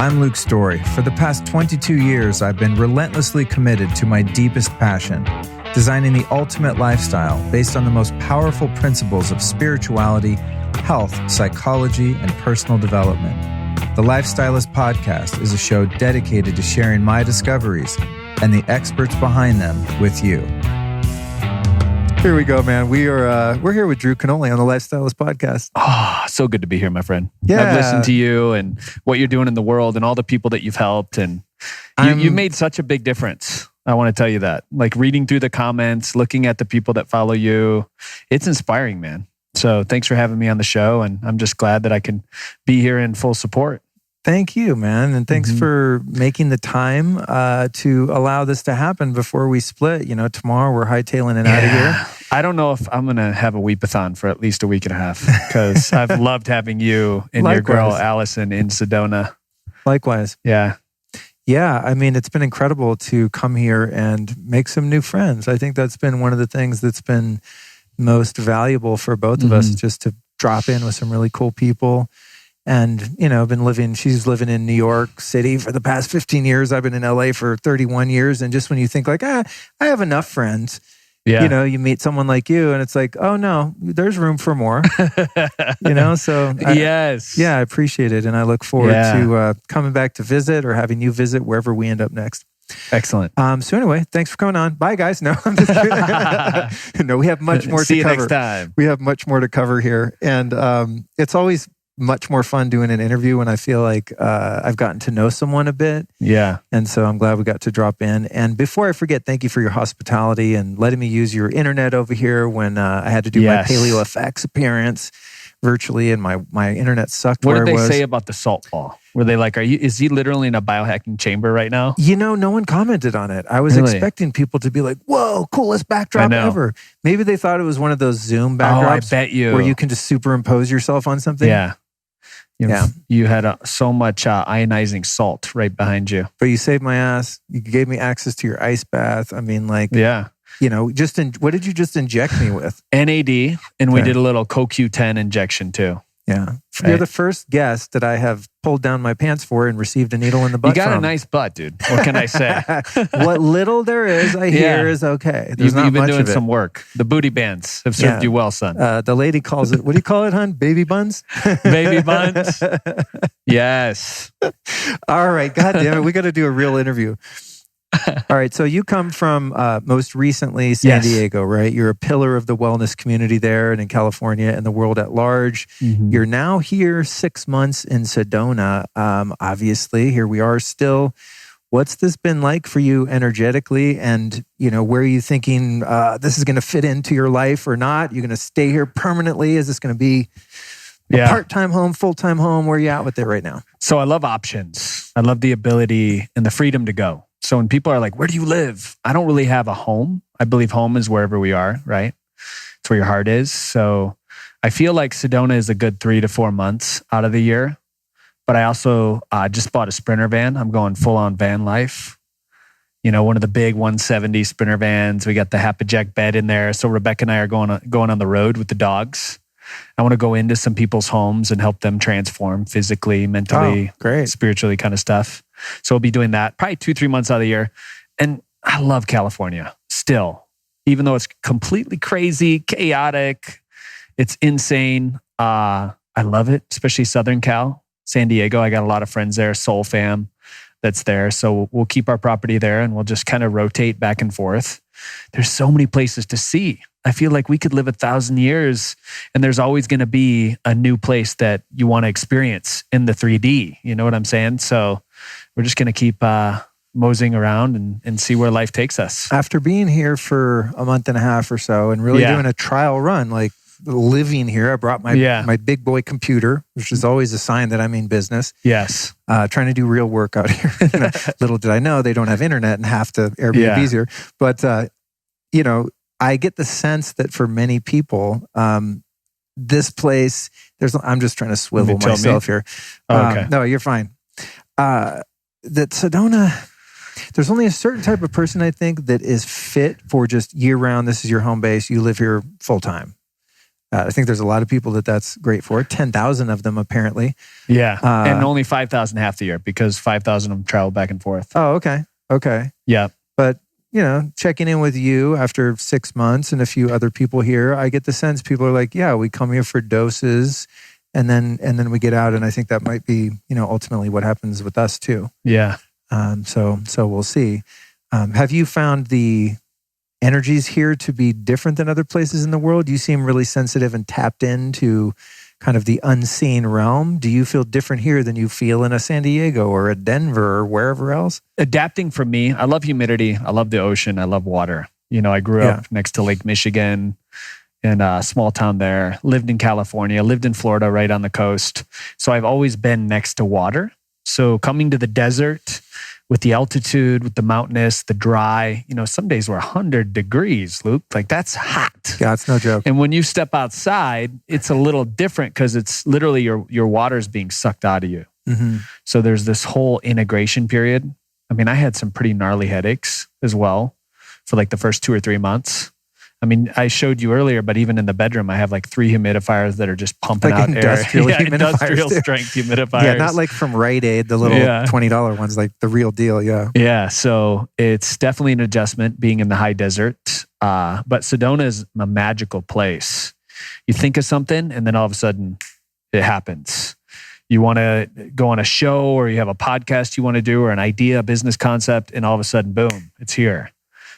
I'm Luke Story. For the past 22 years, I've been relentlessly committed to my deepest passion, designing the ultimate lifestyle based on the most powerful principles of spirituality, health, psychology, and personal development. The Lifestylist Podcast is a show dedicated to sharing my discoveries and the experts behind them with you. Here we go, man. We're here with Drew Canole on the Lifestylist Podcast. Oh, so good to be here, my friend. Yeah. I've listened to you and what you're doing in the world and all the people that you've helped. And you made such a big difference. I want to tell you that. Like reading through the comments, looking at the people that follow you, it's inspiring, man. So thanks for having me on the show. And I'm just glad that I can be here in full support. Thank you, man. And thanks for making the time to allow this to happen before we split. You know, tomorrow we're hightailing it out of here. I don't know if I'm going to have a weepathon for at least a week and a half because I've loved having you and your girl, Allison, in Sedona. Likewise. Yeah. Yeah. I mean, it's been incredible to come here and make some new friends. I think that's been one of the things that's been most valuable for both of us, just to drop in with some really cool people. And, you know, she's living in New York City for the past 15 years. I've been in LA for 31 years. And just when you think like, I have enough friends, you know, you meet someone like you and it's like, oh no, there's room for more, you know? So yes. I appreciate it. And I look forward to coming back to visit or having you visit wherever we end up next. Excellent. So anyway, thanks for coming on. Bye guys. No, I'm just kidding. No, we have much more to cover. See you next time. We have much more to cover here. And it's always much more fun doing an interview when I feel like I've gotten to know someone a bit. Yeah. And so I'm glad we got to drop in. And before I forget, thank you for your hospitality and letting me use your internet over here when I had to do my Paleo FX appearance virtually and my internet sucked. What did they say about the salt ball? Were they like, is he literally in a biohacking chamber right now? You know, no one commented on it. I was expecting people to be like, whoa, coolest backdrop ever. Maybe they thought it was one of those Zoom backdrops. Oh, I bet you. Where you can just superimpose yourself on something. Yeah. You had so much ionizing salt right behind you. But you saved my ass. You gave me access to your ice bath. I mean, like, you know, what did you just inject me with? NAD, and we did a little CoQ10 injection too. Yeah. You're the first guest that I have pulled down my pants for and received a needle in the butt. You got a nice butt, dude. What can I say? What little there is, I hear is okay. You've been doing some work. The booty bands have served you well, son. The lady calls it, what do you call it, hon? Baby buns? Baby buns? Yes. All right. God damn it. We got to do a real interview. All right. So you come from most recently San Diego, right? You're a pillar of the wellness community there and in California and the world at large. You're now here 6 months in Sedona. Obviously, here we are still. What's this been like for you energetically? And, you know, where are you thinking this is going to fit into your life or not? You're going to stay here permanently? Is this going to be a part-time home, full-time home? Where are you at with it right now? So I love options. I love the ability and the freedom to go. So when people are like, where do you live? I don't really have a home. I believe home is wherever we are, right? It's where your heart is. So I feel like Sedona is a good 3 to 4 months out of the year. But I also just bought a Sprinter van. I'm going full on van life. You know, one of the big 170 Sprinter vans. We got the Hapajack bed in there. So Rebecca and I are going on the road with the dogs. I want to go into some people's homes and help them transform physically, mentally, spiritually kind of stuff. So we'll be doing that probably 2-3 months out of the year. And I love California still, even though it's completely crazy, chaotic. It's insane. I love it, especially Southern Cal, San Diego. I got a lot of friends there, Soul Fam that's there. So we'll keep our property there and we'll just kind of rotate back and forth. There's so many places to see. I feel like we could live 1,000 years and there's always going to be a new place that you want to experience in the 3D. You know what I'm saying? So we're just going to keep moseying around and see where life takes us. After being here for a month and a half or so and really doing a trial run, like living here, I brought my big boy computer, which is always a sign that I'm in business. Yes. Trying to do real work out here. Little did I know they don't have internet and half the Airbnbs here. But, you know, I get the sense that for many people, this place, I'm just trying to swivel myself here. Okay. No, you're fine. That Sedona, there's only a certain type of person, I think, that is fit for just year round. This is your home base. You live here full time. I think there's a lot of people that's great for. 10,000 of them apparently. Yeah, and only 5,000 half the year because 5,000 of them travel back and forth. Oh, okay. Yeah, but checking in with you after 6 months and a few other people here, I get the sense people are like, yeah, we come here for doses, and then we get out, and I think that might be ultimately what happens with us too. Yeah. So we'll see. Have you found the energies here to be different than other places in the world? You seem really sensitive and tapped into kind of the unseen realm. Do you feel different here than you feel in a San Diego or a Denver or wherever else? Adapting for me, I love humidity. I love the ocean. I love water. I grew up next to Lake Michigan in a small town there, lived in California, lived in Florida right on the coast. So I've always been next to water. So coming to the desert with the altitude, with the mountainous, the dry, some days were 100 degrees, Luke. Like that's hot. Yeah, it's no joke. And when you step outside, it's a little different because it's literally your water's being sucked out of you. Mm-hmm. So there's this whole integration period. I mean, I had some pretty gnarly headaches as well for like the first 2 or 3 months. I mean, I showed you earlier, but even in the bedroom, I have like 3 humidifiers that are just pumping out industrial air. Industrial strength humidifiers. Yeah, not like from Rite Aid, the little $20 ones, like the real deal. Yeah. Yeah. So it's definitely an adjustment being in the high desert. But Sedona is a magical place. You think of something and then all of a sudden it happens. You want to go on a show or you have a podcast you want to do or an idea, a business concept, and all of a sudden, boom, it's here.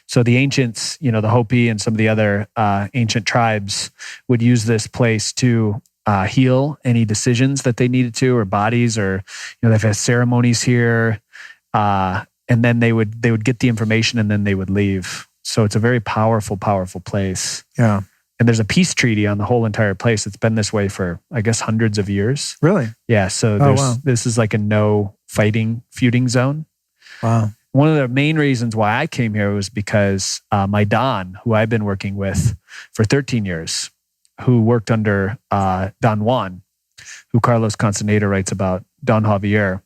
So the ancients, the Hopi and some of the other ancient tribes would use this place to heal any decisions that they needed to, or bodies, or they've had ceremonies here, and then they would get the information and then they would leave. So it's a very powerful, powerful place. Yeah, and there's a peace treaty on the whole entire place. It's been this way for, I guess, hundreds of years. Really? Yeah. So this is like a no feuding zone. Wow. One of the main reasons why I came here was because my Don, who I've been working with for 13 years, who worked under Don Juan, who Carlos Constaneda writes about, Don Javier.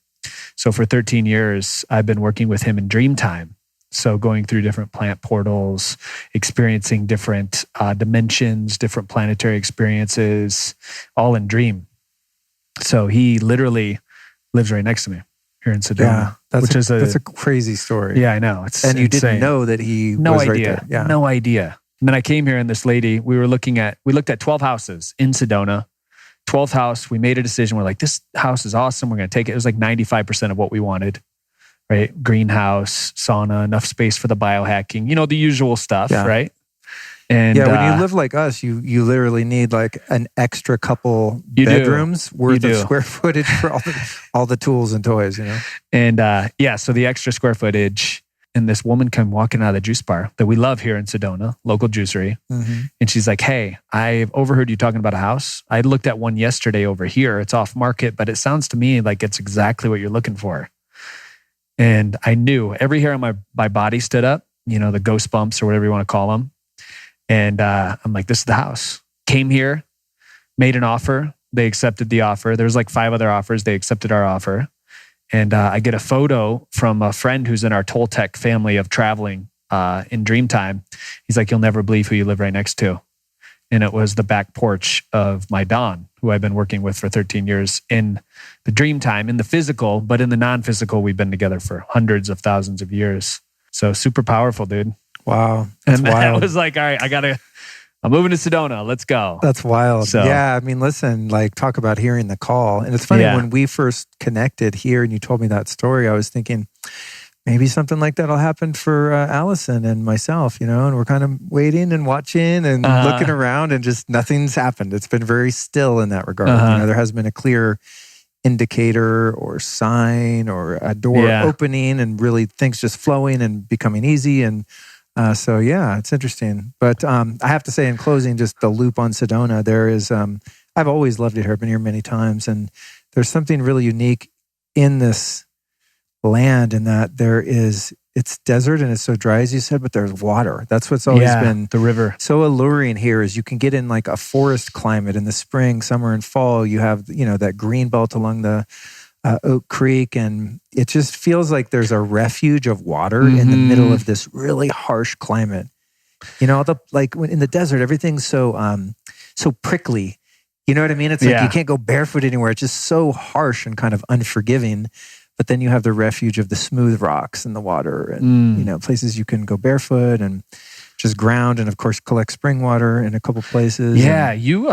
So for 13 years, I've been working with him in Dreamtime. So going through different plant portals, experiencing different dimensions, different planetary experiences, all in dream. So he literally lives right next to me here in Sedona. Yeah, that's a crazy story. Yeah, I know. It's and you insane. Didn't know that he no was idea. right there. Yeah. No idea. And then I came here and this lady, we looked at 12 houses in Sedona. 12th house, we made a decision. We're like, this house is awesome. We're going to take it. It was like 95% of what we wanted, right? Greenhouse, sauna, enough space for the biohacking, the usual stuff, right? And when you live like us, you literally need like an extra couple bedrooms worth of square footage for all the tools and toys, And so the extra square footage, and this woman came walking out of the juice bar that we love here in Sedona, local juicery. Mm-hmm. And she's like, hey, I've overheard you talking about a house. I looked at one yesterday over here. It's off market, but it sounds to me like it's exactly what you're looking for. And I knew every hair on my body stood up, the ghost bumps or whatever you want to call them. And I'm like, this is the house. Came here, made an offer. They accepted the offer. There was like 5 other offers. They accepted our offer. And I get a photo from a friend who's in our Toltec family of traveling in Dreamtime. He's like, you'll never believe who you live right next to. And it was the back porch of my Don, who I've been working with for 13 years in the Dreamtime, in the physical, but in the non-physical, we've been together for hundreds of thousands of years. So super powerful, dude. Wow. That's and wild. I was like, all right, I'm moving to Sedona. Let's go. That's wild. So, yeah. I mean, listen, like talk about hearing the call. And it's funny when we first connected here and you told me that story, I was thinking maybe something like that'll happen for Allison and myself, and we're kind of waiting and watching and looking around and just nothing's happened. It's been very still in that regard. There hasn't been a clear indicator or sign or a door opening and really things just flowing and becoming easy. And so it's interesting. But I have to say in closing, just the loop on Sedona, there is, I've always loved it here. I've been here many times. And there's something really unique in this land in that it's desert and it's so dry, as you said, but there's water. That's what's always been the river. So alluring here is you can get in like a forest climate in the spring, summer, and fall. You have, that green belt along the Oak Creek, and it just feels like there's a refuge of water in the middle of this really harsh climate. Like when in the desert, everything's so so prickly. You know what I mean? It's like you can't go barefoot anywhere. It's just so harsh and kind of unforgiving. But then you have the refuge of the smooth rocks and the water and, you know, places you can go barefoot and just ground and, of course, collect spring water in a couple places. Yeah, you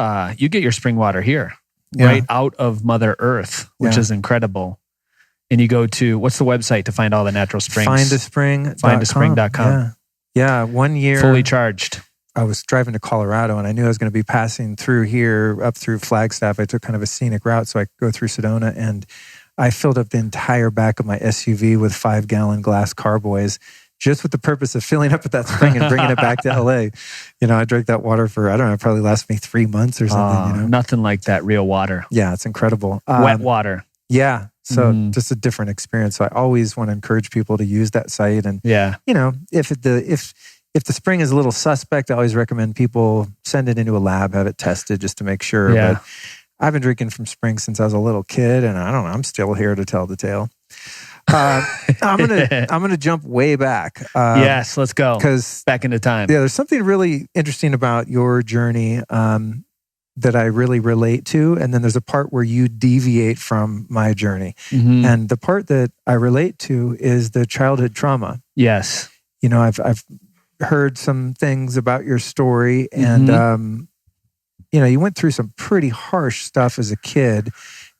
get your spring water here, right out of Mother Earth, which is incredible. And you go to, what's the website to find all the natural springs? Findaspring.com. Yeah, 1 year. Fully charged. I was driving to Colorado and I knew I was going to be passing through here up through Flagstaff. I took kind of a scenic route so I could go through Sedona, and I filled up the entire back of my SUV with 5-gallon glass carboys just with the purpose of filling up at that spring and bringing it back to LA. You know, I drank that water for, I don't know, it probably lasted me 3 months or something. You know? Nothing like that real water. Yeah, it's incredible. Wet water. Yeah. So just a different experience. So I always want to encourage people to use that site. And, you know, if the spring is a little suspect, I always recommend people send it into a lab, have it tested just to make sure. Yeah. But I've been drinking from springs since I was a little kid, and I don't know, I'm still here to tell the tale. I'm gonna jump way back. Yes, let's go. Because back into time. Yeah, there's something really interesting about your journey that I really relate to, and then there's a part where you deviate from my journey. And the part that I relate to is the childhood trauma. Yes. You know, I've heard some things about your story, and you know, you went through some pretty harsh stuff as a kid,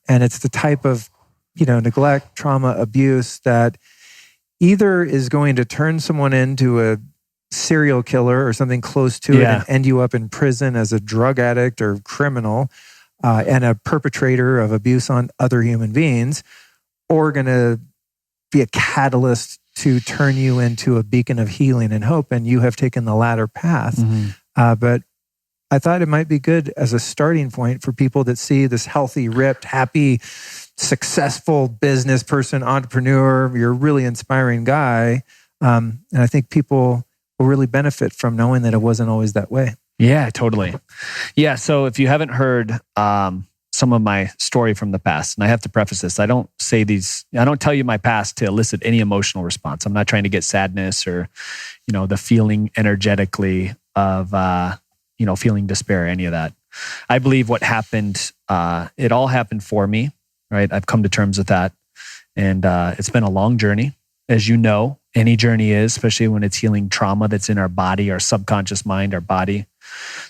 and it's the type of, you know, neglect, trauma, abuse that either is going to turn someone into a serial killer or something close to it and end you up in prison as a drug addict or criminal and a perpetrator of abuse on other human beings, or going to be a catalyst to turn you into a beacon of healing and hope. And you have taken the latter path. But I thought it might be good as a starting point for people that see this healthy, ripped, happy, successful business person, entrepreneur. You're a really inspiring guy. And I think people will really benefit from knowing that it wasn't always that way. Yeah, totally. Yeah. So if you haven't heard some of my story from the past, and I have to preface this, I don't tell you my past to elicit any emotional response. I'm not trying to get sadness or, you know, the feeling energetically of, you know, feeling despair, any of that. I believe what happened, it all happened for me, right? I've come to terms with that. And it's been a long journey. As you know, any journey is, especially when it's healing trauma that's in our body, our subconscious mind, our body.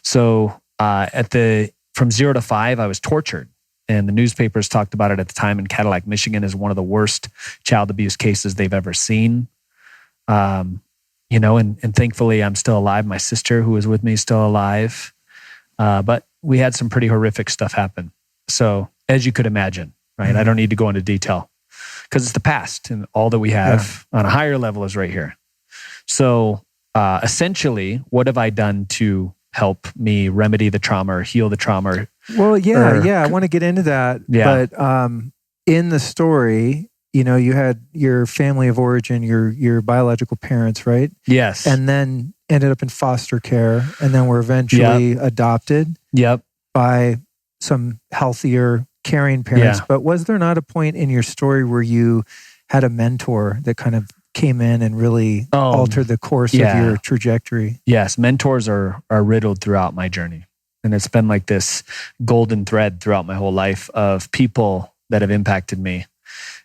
So from 0 to 5, I was tortured. And the newspapers talked about it at the time in Cadillac, Michigan, as one of the worst child abuse cases they've ever seen. You know, and thankfully I'm still alive. My sister who was with me is still alive. But we had some pretty horrific stuff happen. So as you could imagine, right? I don't need to go into detail because it's the past, and all that we have on a higher level is right here. So essentially, what have I done to help me remedy the trauma or heal the trauma? Well, I want to get into that. Yeah. But in the story, you know, you had your family of origin, your biological parents, right? Yes. And then ended up in foster care, and then were eventually adopted by some healthier, caring parents. But was there not a point in your story where you had a mentor that kind of came in and really altered the course of your trajectory? Yes, mentors are riddled throughout my journey. And it's been like this golden thread throughout my whole life of people that have impacted me.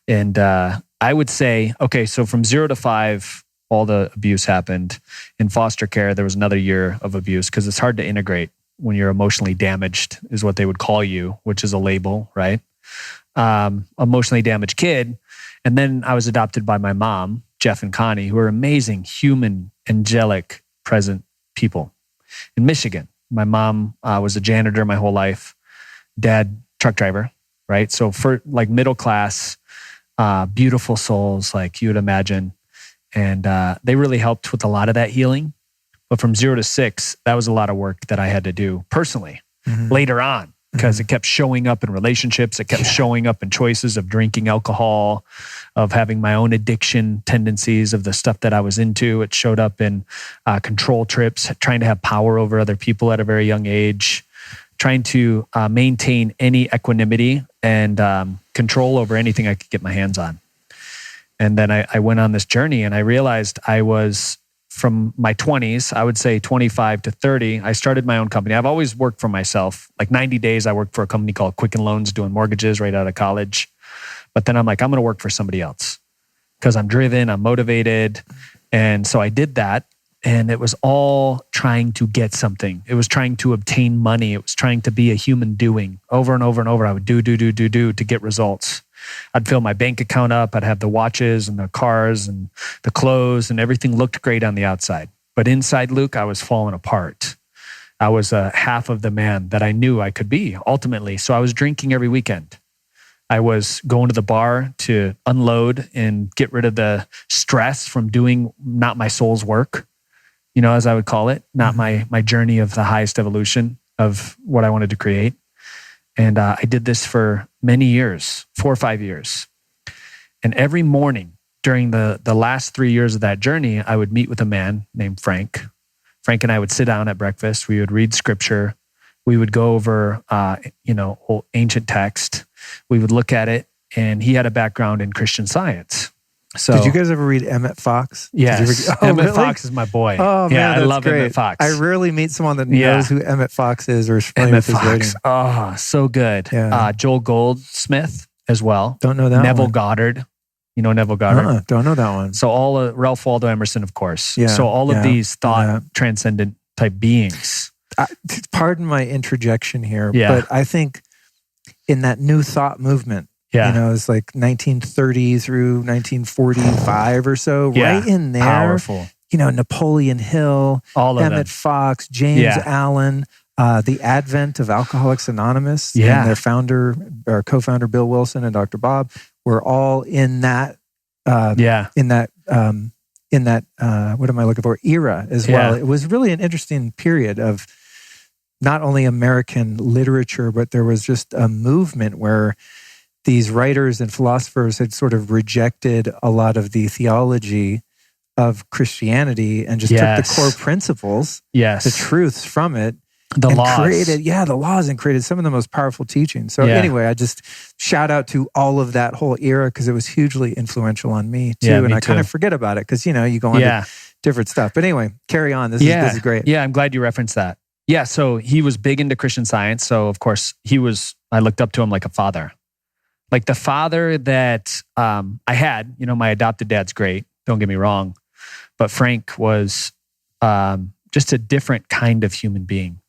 And I would say, okay, so from 0 to 5, all the abuse happened. In foster care, there was another year of abuse because it's hard to integrate when you're emotionally damaged, is what they would call you, which is a label, right? Emotionally damaged kid. And then I was adopted by my mom, Jeff and Connie, who are amazing, human, angelic, present people in Michigan. My mom was a janitor my whole life. Dad, truck driver, right? So for like middle class, beautiful souls, like you would imagine. And they really helped with a lot of that healing. But from 0 to 6, that was a lot of work that I had to do personally later on, because it kept showing up in relationships. It kept showing up in choices of drinking alcohol, of having my own addiction tendencies of the stuff that I was into. It showed up in control trips, trying to have power over other people at a very young age, trying to maintain any equanimity and control over anything I could get my hands on. And then I went on this journey, and I realized I was from my 20s, I would say 25 to 30, I started my own company. I've always worked for myself. Like 90 days, I worked for a company called Quicken Loans doing mortgages right out of college. But then I'm like, I'm going to work for somebody else because I'm driven, I'm motivated. And so I did that. And it was all trying to get something. It was trying to obtain money. It was trying to be a human doing. Over and over and over, I would do to get results. I'd fill my bank account up. I'd have the watches and the cars and the clothes and everything looked great on the outside. But inside, Luke, I was falling apart. I was half of the man that I knew I could be ultimately. So I was drinking every weekend. I was going to the bar to unload and get rid of the stress from doing not my soul's work, as I would call it, not my journey of the highest evolution of what I wanted to create. And I did this for many years, 4 or 5 years. And every morning during the last 3 years of that journey, I would meet with a man named Frank. Frank and I would sit down at breakfast. We would read scripture. We would go over, old ancient text. We would look at it. And he had a background in Christian Science. So, did you guys ever read Emmett Fox? Yes. Emmett Fox is my boy. Oh, man, yeah, I love great. Emmett Fox. I rarely meet someone that knows who Emmett Fox is or is familiar Emmett with his writing. Fox. Oh, so good. Yeah. Joel Goldsmith as well. Don't know that Neville one. Goddard. You know Neville Goddard? Don't know that one. So all Ralph Waldo Emerson, of course. Yeah, So all of these thought transcendent type beings. Pardon my interjection here, but I think in that new thought movement, it's like 1930 through 1945 or so, right in there. Powerful. Napoleon Hill, all of Emmett them. Fox, James Allen, the advent of Alcoholics Anonymous, and their founder or co-founder Bill Wilson and Dr. Bob were all in that. In that what am I looking for? Era as well. It was really an interesting period of not only American literature, but there was just a movement where these writers and philosophers had sort of rejected a lot of the theology of Christianity and just took the core principles, the truths from it, the laws. Created the laws and created some of the most powerful teachings. So anyway, I just shout out to all of that whole era because it was hugely influential on me too. And I kind of forget about it because, you go on different stuff. But anyway, carry on. This is great. Yeah, I'm glad you referenced that. Yeah, so he was big into Christian Science. So of course, I looked up to him like a father. Like the father that I had, my adopted dad's great. Don't get me wrong. But Frank was just a different kind of human being.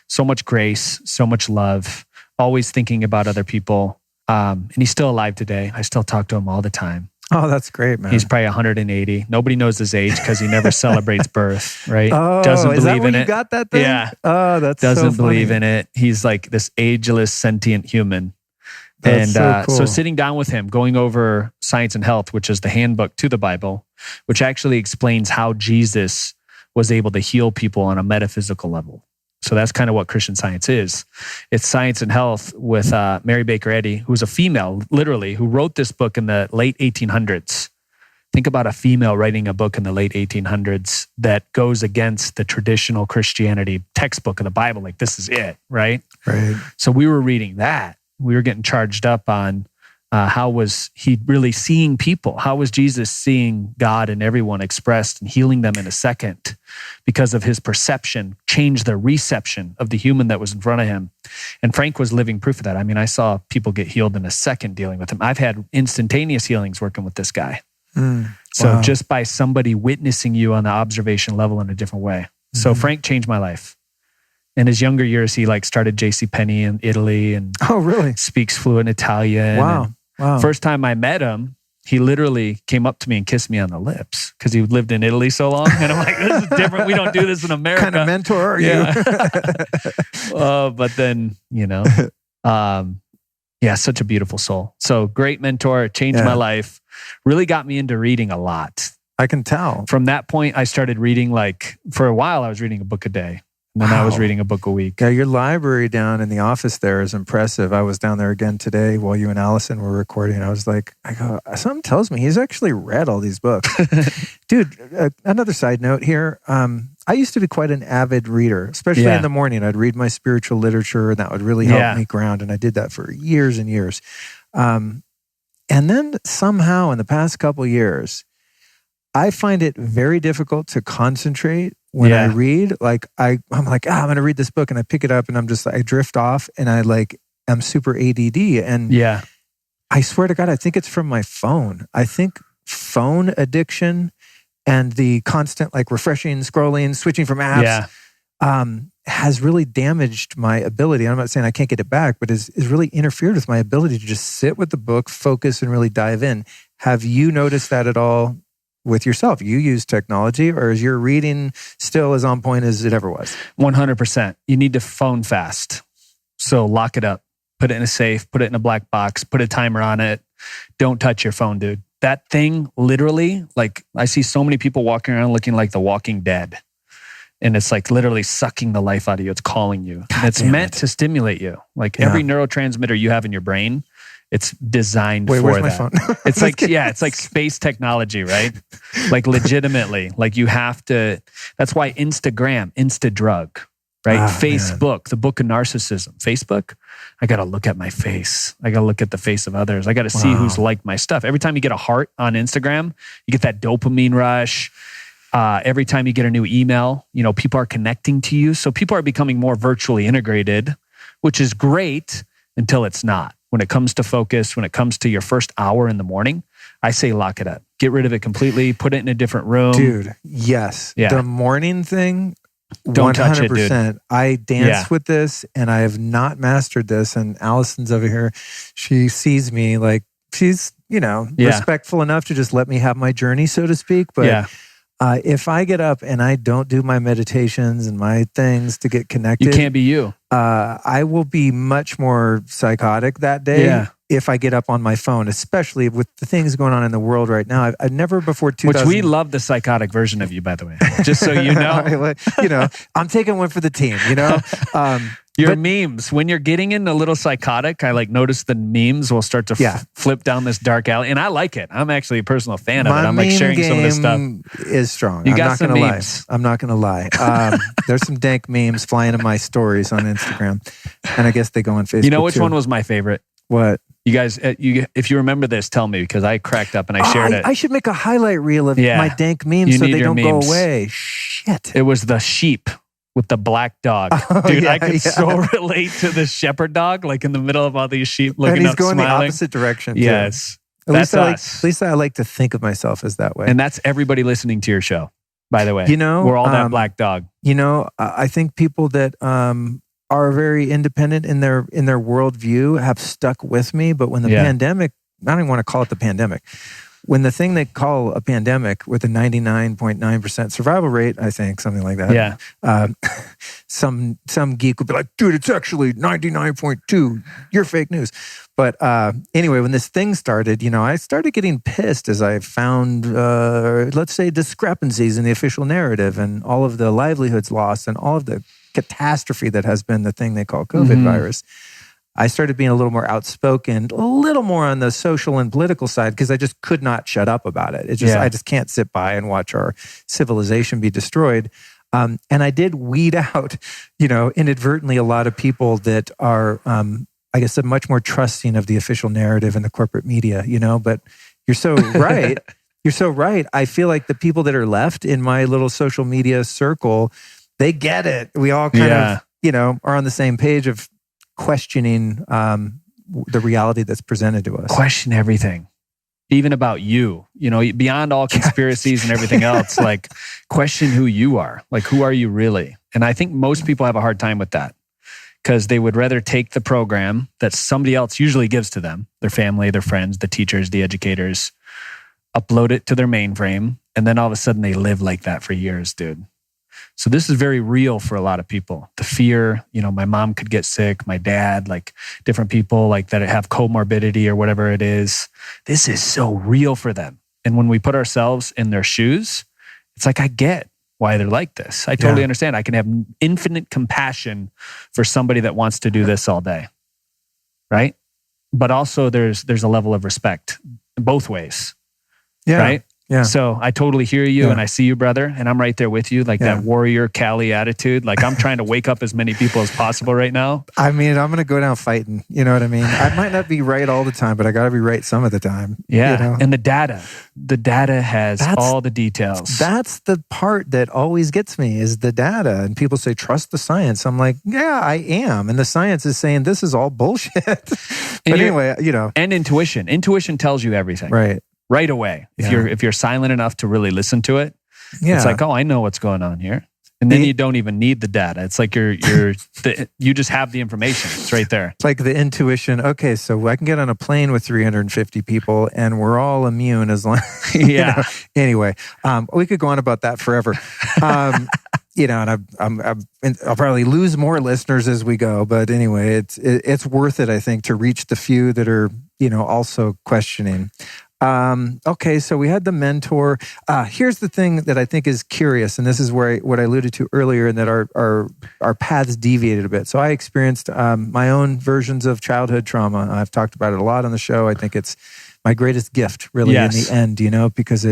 So much grace, so much love, always thinking about other people. And he's still alive today. I still talk to him all the time. Oh, that's great, man. He's probably 180. Nobody knows his age because he never celebrates birth, right? Oh, doesn't is believe that where in you it. got that thing? Yeah. Oh, that's doesn't so funny. believe in it. He's like this ageless, sentient human. That's so cool. So sitting down with him, going over Science and Health, which is the handbook to the Bible, which actually explains how Jesus was able to heal people on a metaphysical level. So that's kind of what Christian Science is. It's Science and Health with Mary Baker Eddy, who's a female, literally, who wrote this book in the late 1800s. Think about a female writing a book in the late 1800s that goes against the traditional Christianity textbook of the Bible. Like, this is it, right? Right. So we were reading that. We were getting charged up on how was he really seeing people? How was Jesus seeing God and everyone expressed and healing them in a second because of his perception, changed their reception of the human that was in front of him. And Frank was living proof of that. I mean, I saw people get healed in a second dealing with him. I've had instantaneous healings working with this guy. So just by somebody witnessing you on the observation level in a different way. So Frank changed my life. In his younger years, he started JCPenney in Italy and speaks fluent Italian. Wow. First time I met him, he literally came up to me and kissed me on the lips because he lived in Italy so long. And I'm like, this is different. We don't do this in America. What kind of mentor are you? But then, such a beautiful soul. So great mentor, changed my life, really got me into reading a lot. I can tell. From that point, I started reading for a while, I was reading a book a day. And then I was reading a book a week. Yeah, your library down in the office there is impressive. I was down there again today while you and Allison were recording. I go, something tells me he's actually read all these books. Dude, another side note here. I used to be quite an avid reader, especially in the morning. I'd read my spiritual literature and that would really help me ground. And I did that for years and years. And then somehow in the past couple of years, I find it very difficult to concentrate when I read. Like I'm like, I'm going to read this book, and I pick it up, and I drift off, and I'm super ADD. And I swear to God, I think it's from my phone. I think phone addiction and the constant like refreshing, scrolling, switching from apps has really damaged my ability. I'm not saying I can't get it back, but has really interfered with my ability to just sit with the book, focus, and really dive in. Have you noticed that at all with yourself? You use technology, or is your reading still as on point as it ever was? 100%. You need to phone fast. So lock it up, put it in a safe, put it in a black box, put a timer on it. Don't touch your phone, dude. That thing literally, like I see so many people walking around looking like the Walking Dead. And it's like literally sucking the life out of you. It's calling you. And it's meant to stimulate you. Like every neurotransmitter you have in your brain, it's designed for where's that. My phone? It's like, it's like space technology, right? Like legitimately, like you have to, that's why Instagram, Insta-drug, right? Facebook, the book of narcissism. Facebook, I got to look at my face. I got to look at the face of others. I got to see who's liked my stuff. Every time you get a heart on Instagram, you get that dopamine rush. Every time you get a new email, people are connecting to you. So people are becoming more virtually integrated, which is great until it's not. When it comes to focus, when it comes to your first hour in the morning, I say lock it up. Get rid of it completely. Put it in a different room. Dude, yes. Yeah. The morning thing, don't 100%. Touch it, dude. I dance with this, and I have not mastered this. And Allison's over here. She sees me like she's, respectful enough to just let me have my journey, so to speak. But if I get up and I don't do my meditations and my things to get connected, you can't be you. I will be much more psychotic that day if I get up on my phone, especially with the things going on in the world right now. I've never before 2000... Which we love the psychotic version of you, by the way. Just so you know. I'm taking one for the team, Your memes, when you're getting in a little psychotic, I notice the memes will start to flip down this dark alley. And I like it. I'm actually a personal fan of it. I'm like sharing some of this stuff. Is strong. You got some memes. I'm not going to lie. There's some dank memes flying in my stories on Instagram. And I guess they go on Facebook. You know which one was my favorite? What? You guys, if you remember this, tell me, because I cracked up and I shared it. I should make a highlight reel of my dank memes so they don't go away. Shit. It was the sheep with the black dog. Dude, I could so relate to the shepherd dog, like in the middle of all these sheep looking up, and he's going smiling. the opposite direction too. Yes. At least I like to think of myself as that way. And that's everybody listening to your show, by the way. We're all that black dog. I think people that are very independent in their worldview have stuck with me. But when the pandemic, I don't even want to call it the pandemic. When the thing they call a pandemic with a 99.9% survival rate, I think something like that. Yeah. Some geek would be like, dude, it's actually 99.2. You're fake news. But anyway, when this thing started, I started getting pissed as I found, let's say, discrepancies in the official narrative and all of the livelihoods lost and all of the catastrophe that has been the thing they call COVID virus. I started being a little more outspoken, a little more on the social and political side, because I just could not shut up about it. I just can't sit by and watch our civilization be destroyed. And I did weed out, inadvertently a lot of people that are, I guess, much more trusting of the official narrative and the corporate media, but you're so right. You're so right. I feel like the people that are left in my little social media circle, they get it. We all kind of, are on the same page of questioning the reality that's presented to us. Question everything, even about you. Beyond all conspiracies and everything else. Like, question who you are. Like, who are you really? And I think most people have a hard time with that because they would rather take the program that somebody else usually gives to them, their family, their friends, the teachers, the educators, upload it to their mainframe, and then all of a sudden they live like that for years, dude. So this is very real for a lot of people. The fear, my mom could get sick, my dad, like different people like that have comorbidity or whatever it is. This is so real for them. And when we put ourselves in their shoes, it's like, I get why they're like this. I totally understand. I can have infinite compassion for somebody that wants to do this all day, right? But also there's a level of respect both ways, right? Yeah. So I totally hear you and I see you, brother. And I'm right there with you, like that warrior Cali attitude. Like I'm trying to wake up as many people as possible right now. I mean, I'm going to go down fighting. You know what I mean? I might not be right all the time, but I got to be right some of the time. Yeah. You know? And the data has all the details. That's the part that always gets me is the data. And people say, trust the science. I'm like, yeah, I am. And the science is saying this is all bullshit. But anyway, you know. And intuition. Intuition tells you everything. Right away. If you're silent enough to really listen to it, it's like, oh, I know what's going on here. And then you don't even need the data. It's like you just have the information. It's right there. It's like the intuition. Okay, so I can get on a plane with 350 people and we're all immune as long. You know? Anyway, we could go on about that forever. You know, and I'll probably lose more listeners as we go. But anyway, it's worth it, I think, to reach the few that are, you know, also questioning. Okay, so we had the mentor. Here's the thing that I think is curious, and this is where what I alluded to earlier, and that our paths deviated a bit. So I experienced my own versions of childhood trauma. I've talked about it a lot on the show. I think it's my greatest gift, really, in the end, you know, because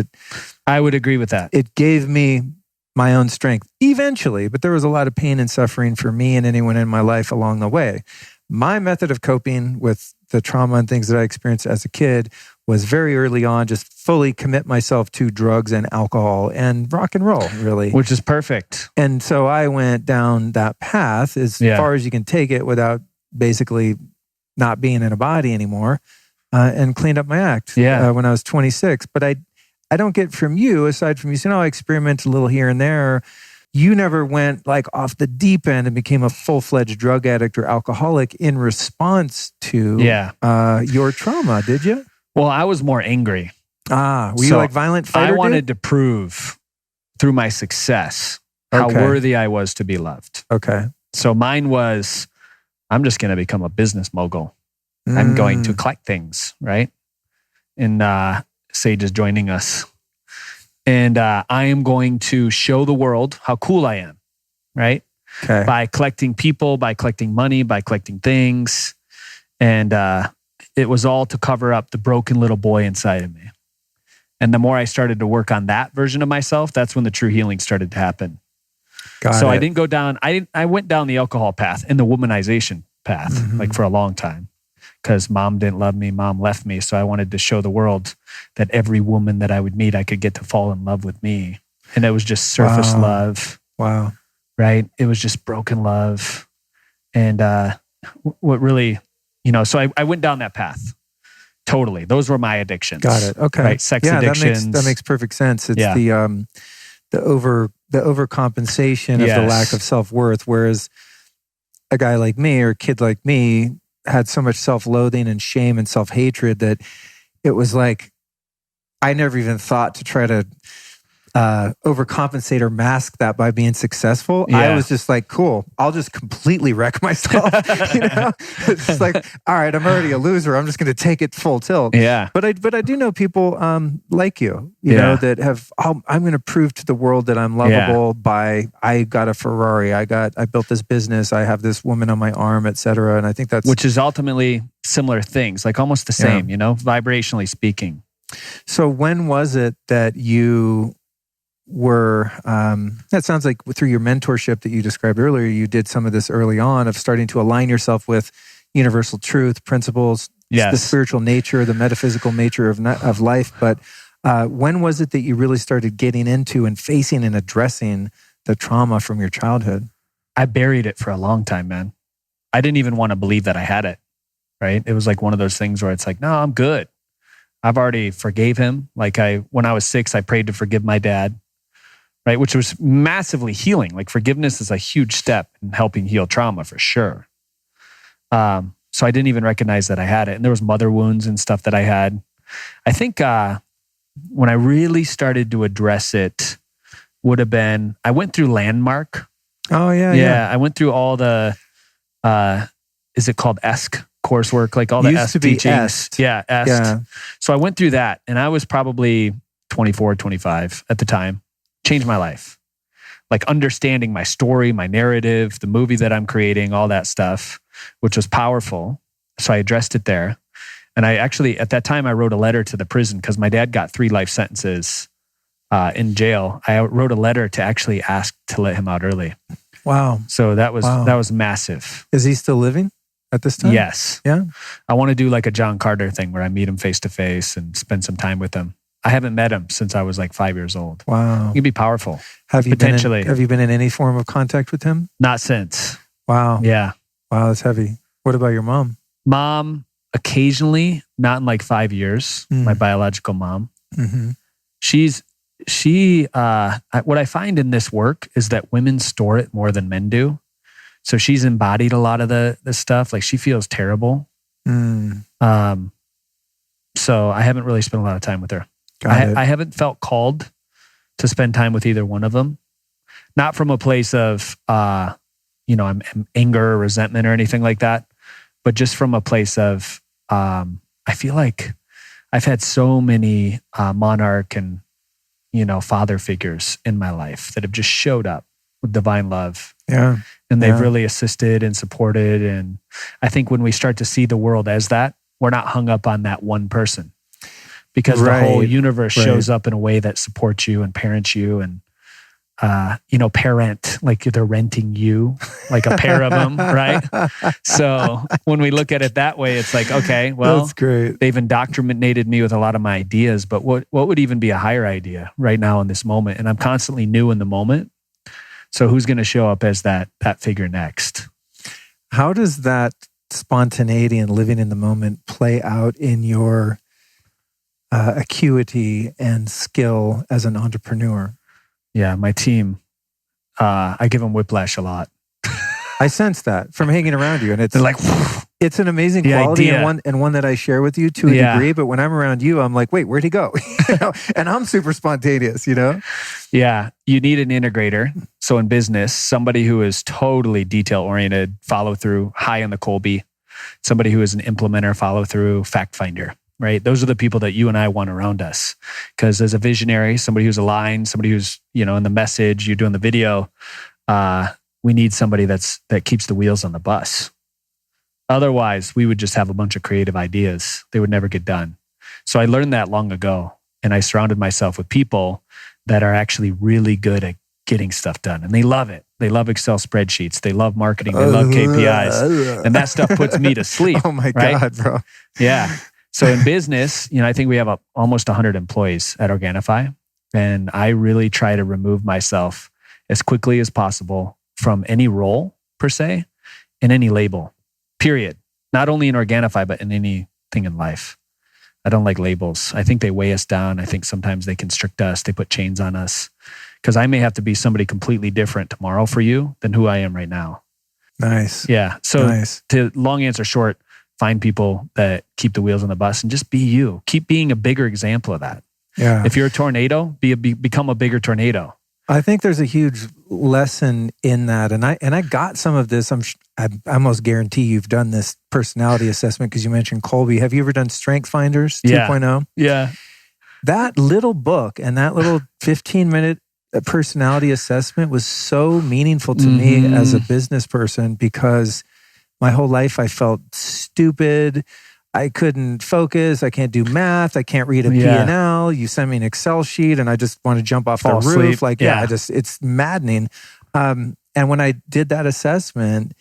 I would agree with that. It gave me my own strength eventually, but there was a lot of pain and suffering for me and anyone in my life along the way. My method of coping with the trauma and things that I experienced as a kid was very early on, just fully commit myself to drugs and alcohol and rock and roll, really. Which is perfect. And so I went down that path as far as you can take it without basically not being in a body anymore, and cleaned up my act when I was 26. But I don't get from you, aside from you saying, oh, I experiment a little here and there. You never went like off the deep end and became a full-fledged drug addict or alcoholic in response to your trauma, did you? Well, I was more angry. Were you like violent fighter? I wanted to prove through my success how worthy I was to be loved. Okay. So mine was, I'm just going to become a business mogul. I'm going to collect things, right? And Sage is joining us. And I am going to show the world how cool I am, right? Okay. By collecting people, by collecting money, by collecting things. And it was all to cover up the broken little boy inside of me. And the more I started to work on that version of myself, that's when the true healing started to happen. I didn't go down, I went down the alcohol path and the womanization path, like for a long time. Because mom didn't love me, mom left me. So I wanted to show the world that every woman that I would meet, I could get to fall in love with me. And it was just surface love. Wow. Right? It was just broken love. And what really, you know, so I went down that path. Totally. Those were my addictions. Got it. Okay. Right? Sex addictions. That makes perfect sense. It's the overcompensation of the lack of self-worth. Whereas a guy like me or a kid like me had so much self-loathing and shame and self-hatred that it was like I never even thought to try to overcompensate or mask that by being successful. I was just like, cool, I'll just completely wreck myself. You know, it's just like, all right, I'm already a loser. I'm just going to take it full tilt. Yeah. But I do know people like you know, that have, I'm going to prove to the world that I'm lovable by, I got a Ferrari. I built this business. I have this woman on my arm, et cetera. And I think which is ultimately similar things, like almost the same, you know, vibrationally speaking. So when was it that you were, that sounds like through your mentorship that you described earlier, you did some of this early on of starting to align yourself with universal truth, principles, the spiritual nature, the metaphysical nature of life. But when was it that you really started getting into and facing and addressing the trauma from your childhood? I buried it for a long time, man. I didn't even want to believe that I had it, right? It was like one of those things where it's like, no, I'm good. I've already forgave him. Like when I was 6, I prayed to forgive my dad. Right, which was massively healing. Like forgiveness is a huge step in helping heal trauma for sure. So I didn't even recognize that I had it. And there was mother wounds and stuff that I had. I think when I really started to address it would have been, I went through Landmark. Oh, yeah. I went through all the, is it called ESK coursework? Like all the ESK teachings. ESK. Yeah. So I went through that and I was probably 24, 25 at the time. Changed my life. Like understanding my story, my narrative, the movie that I'm creating, all that stuff, which was powerful. So I addressed it there. And I actually, at that time, I wrote a letter to the prison because my dad got 3 life sentences in jail. I wrote a letter to actually ask to let him out early. Wow. So that was massive. Is he still living at this time? Yes. Yeah. I want to do like a John Carter thing where I meet him face to face and spend some time with him. I haven't met him since I was like 5 years old. Wow. He'd be powerful. Have you potentially. have you been in any form of contact with him? Not since. Wow. Yeah. Wow, that's heavy. What about your mom? Mom, occasionally, not in like 5 years, my biological mom. Mm-hmm. What I find in this work is that women store it more than men do. So she's embodied a lot of the stuff. Like she feels terrible. Mm. So I haven't really spent a lot of time with her. I haven't felt called to spend time with either one of them. Not from a place of, I'm anger or resentment or anything like that, but just from a place of, I feel like I've had so many monarch and, father figures in my life that have just showed up with divine love. Yeah. And they've really assisted and supported. And I think when we start to see the world as that, we're not hung up on that one person because the whole universe shows up in a way that supports you and parents you and, parent, like they're renting you, like a pair of them, right? So when we look at it that way, it's like, okay, well, that's great. They've indoctrinated me with a lot of my ideas, but what would even be a higher idea right now in this moment? And I'm constantly new in the moment. So who's going to show up as that figure next? How does that spontaneity and living in the moment play out in your acuity and skill as an entrepreneur? Yeah, my team, I give them whiplash a lot. I sense that from hanging around you, and it's they're like, it's an amazing quality and one that I share with you to a degree. But when I'm around you, I'm like, wait, where'd he go? And I'm super spontaneous, Yeah, you need an integrator. So in business, somebody who is totally detail oriented, follow through, high on the Colby. Somebody who is an implementer, follow through, fact finder. Right? Those are the people that you and I want around us. Because as a visionary, somebody who's aligned, somebody who's, in the message, you're doing the video, we need somebody that keeps the wheels on the bus. Otherwise, we would just have a bunch of creative ideas. They would never get done. So I learned that long ago. And I surrounded myself with people that are actually really good at getting stuff done. And they love it. They love Excel spreadsheets. They love marketing. They love KPIs. And that stuff puts me to sleep. Oh my God, bro. Yeah. So in business, I think we have almost 100 employees at Organifi, and I really try to remove myself as quickly as possible from any role per se and any label, period. Not only in Organifi, but in anything in life. I don't like labels. I think they weigh us down. I think sometimes they constrict us. They put chains on us because I may have to be somebody completely different tomorrow for you than who I am right now. Nice. Yeah. So to long answer short, find people that keep the wheels on the bus and just be you. Keep being a bigger example of that. Yeah. If you're a tornado, become a bigger tornado. I think there's a huge lesson in that. And I got some of this. I almost guarantee you've done this personality assessment because you mentioned Colby. Have you ever done Strength Finders 2.0? Yeah. That little book and that little 15-minute personality assessment was so meaningful to me as a business person because my whole life I felt stupid. I couldn't focus. I can't do math. I can't read a P&L. You send me an Excel sheet and I just want to jump off the roof. It's maddening. And when I did that assessment,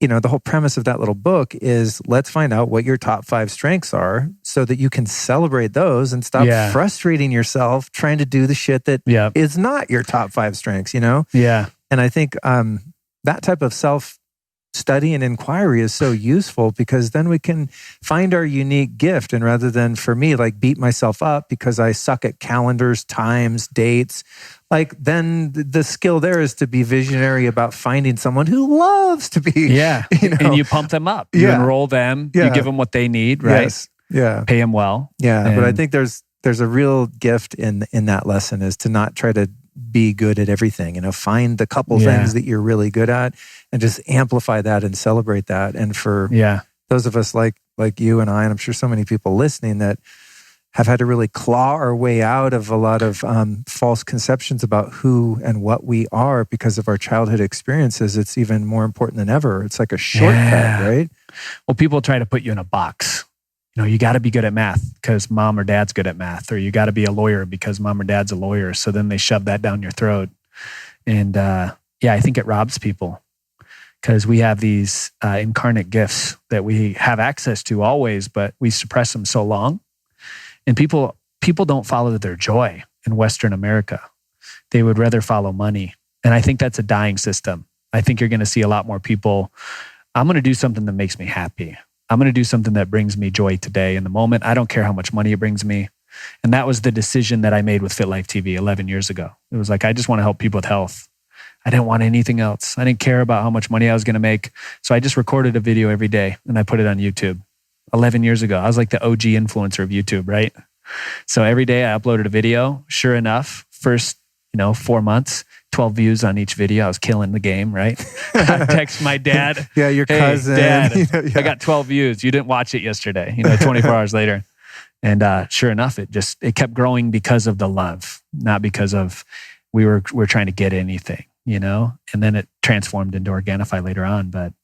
the whole premise of that little book is let's find out what your top 5 strengths are so that you can celebrate those and stop frustrating yourself trying to do the shit that is not your top 5 strengths, Yeah. And I think that type of self-study and inquiry is so useful because then we can find our unique gift. And rather than, for me, like beat myself up because I suck at calendars, times, dates, then the skill there is to be visionary about finding someone who loves to be. Yeah. And you pump them up. You enroll them. You give them what they need, right? Yes. Yeah. Pay them well. Yeah. But I think there's a real gift in that lesson is to not try to be good at everything. Find the couple things that you're really good at and just amplify that and celebrate that. And for those of us like you and I, and I'm sure so many people listening that have had to really claw our way out of a lot of false conceptions about who and what we are because of our childhood experiences, it's even more important than ever. It's like a shortcut, right? Well, people try to put you in a box. you got to be good at math because mom or dad's good at math, or you got to be a lawyer because mom or dad's a lawyer. So then they shove that down your throat. And I think it robs people because we have these incarnate gifts that we have access to always, but we suppress them so long. And people don't follow their joy in Western America. They would rather follow money. And I think that's a dying system. I think you're going to see a lot more people. I'm going to do something that makes me happy. I'm going to do something that brings me joy today in the moment. I don't care how much money it brings me. And that was the decision that I made with Fit Life TV 11 years ago. It was like, I just want to help people with health. I didn't want anything else. I didn't care about how much money I was going to make. So I just recorded a video every day and I put it on YouTube 11 years ago. I was like the OG influencer of YouTube, right? So every day I uploaded a video. Sure enough, first 4 months, 12 views on each video. I was killing the game, right? I text my dad. Yeah, your cousin. Dad, I got 12 views. You didn't watch it yesterday, 24 hours later. And sure enough, it kept growing because of the love, not because of we're trying to get anything, And then it transformed into Organifi later on. But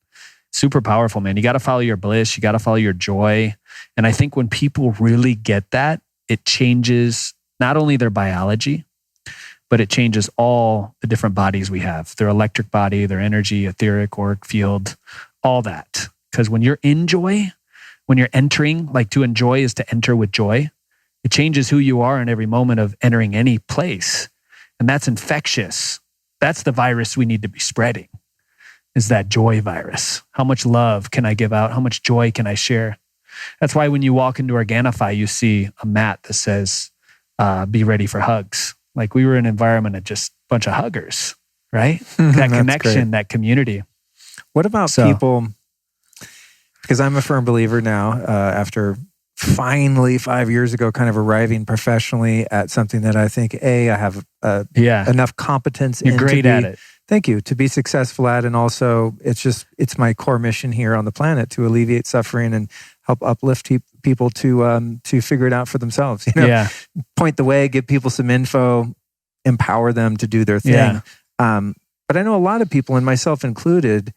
super powerful, man. You got to follow your bliss. You got to follow your joy. And I think when people really get that, it changes not only their biology, but it changes all the different bodies we have. Their electric body, their energy, etheric, auric field, all that. Because when you're in joy, when you're entering, like to enjoy is to enter with joy, it changes who you are in every moment of entering any place. And that's infectious. That's the virus we need to be spreading, is that joy virus. How much love can I give out? How much joy can I share? That's why when you walk into Organifi, you see a mat that says, be ready for hugs. Like we were in an environment of just a bunch of huggers, right? That connection, that community. What about people, because I'm a firm believer now, after finally 5 years ago, kind of arriving professionally at something that I think, I have enough competence in. You're great at it. Thank you. To be successful at, and also it's my core mission here on the planet to alleviate suffering and help uplift people to figure it out for themselves. Point the way, give people some info, empower them to do their thing. Yeah. But I know a lot of people, and myself included,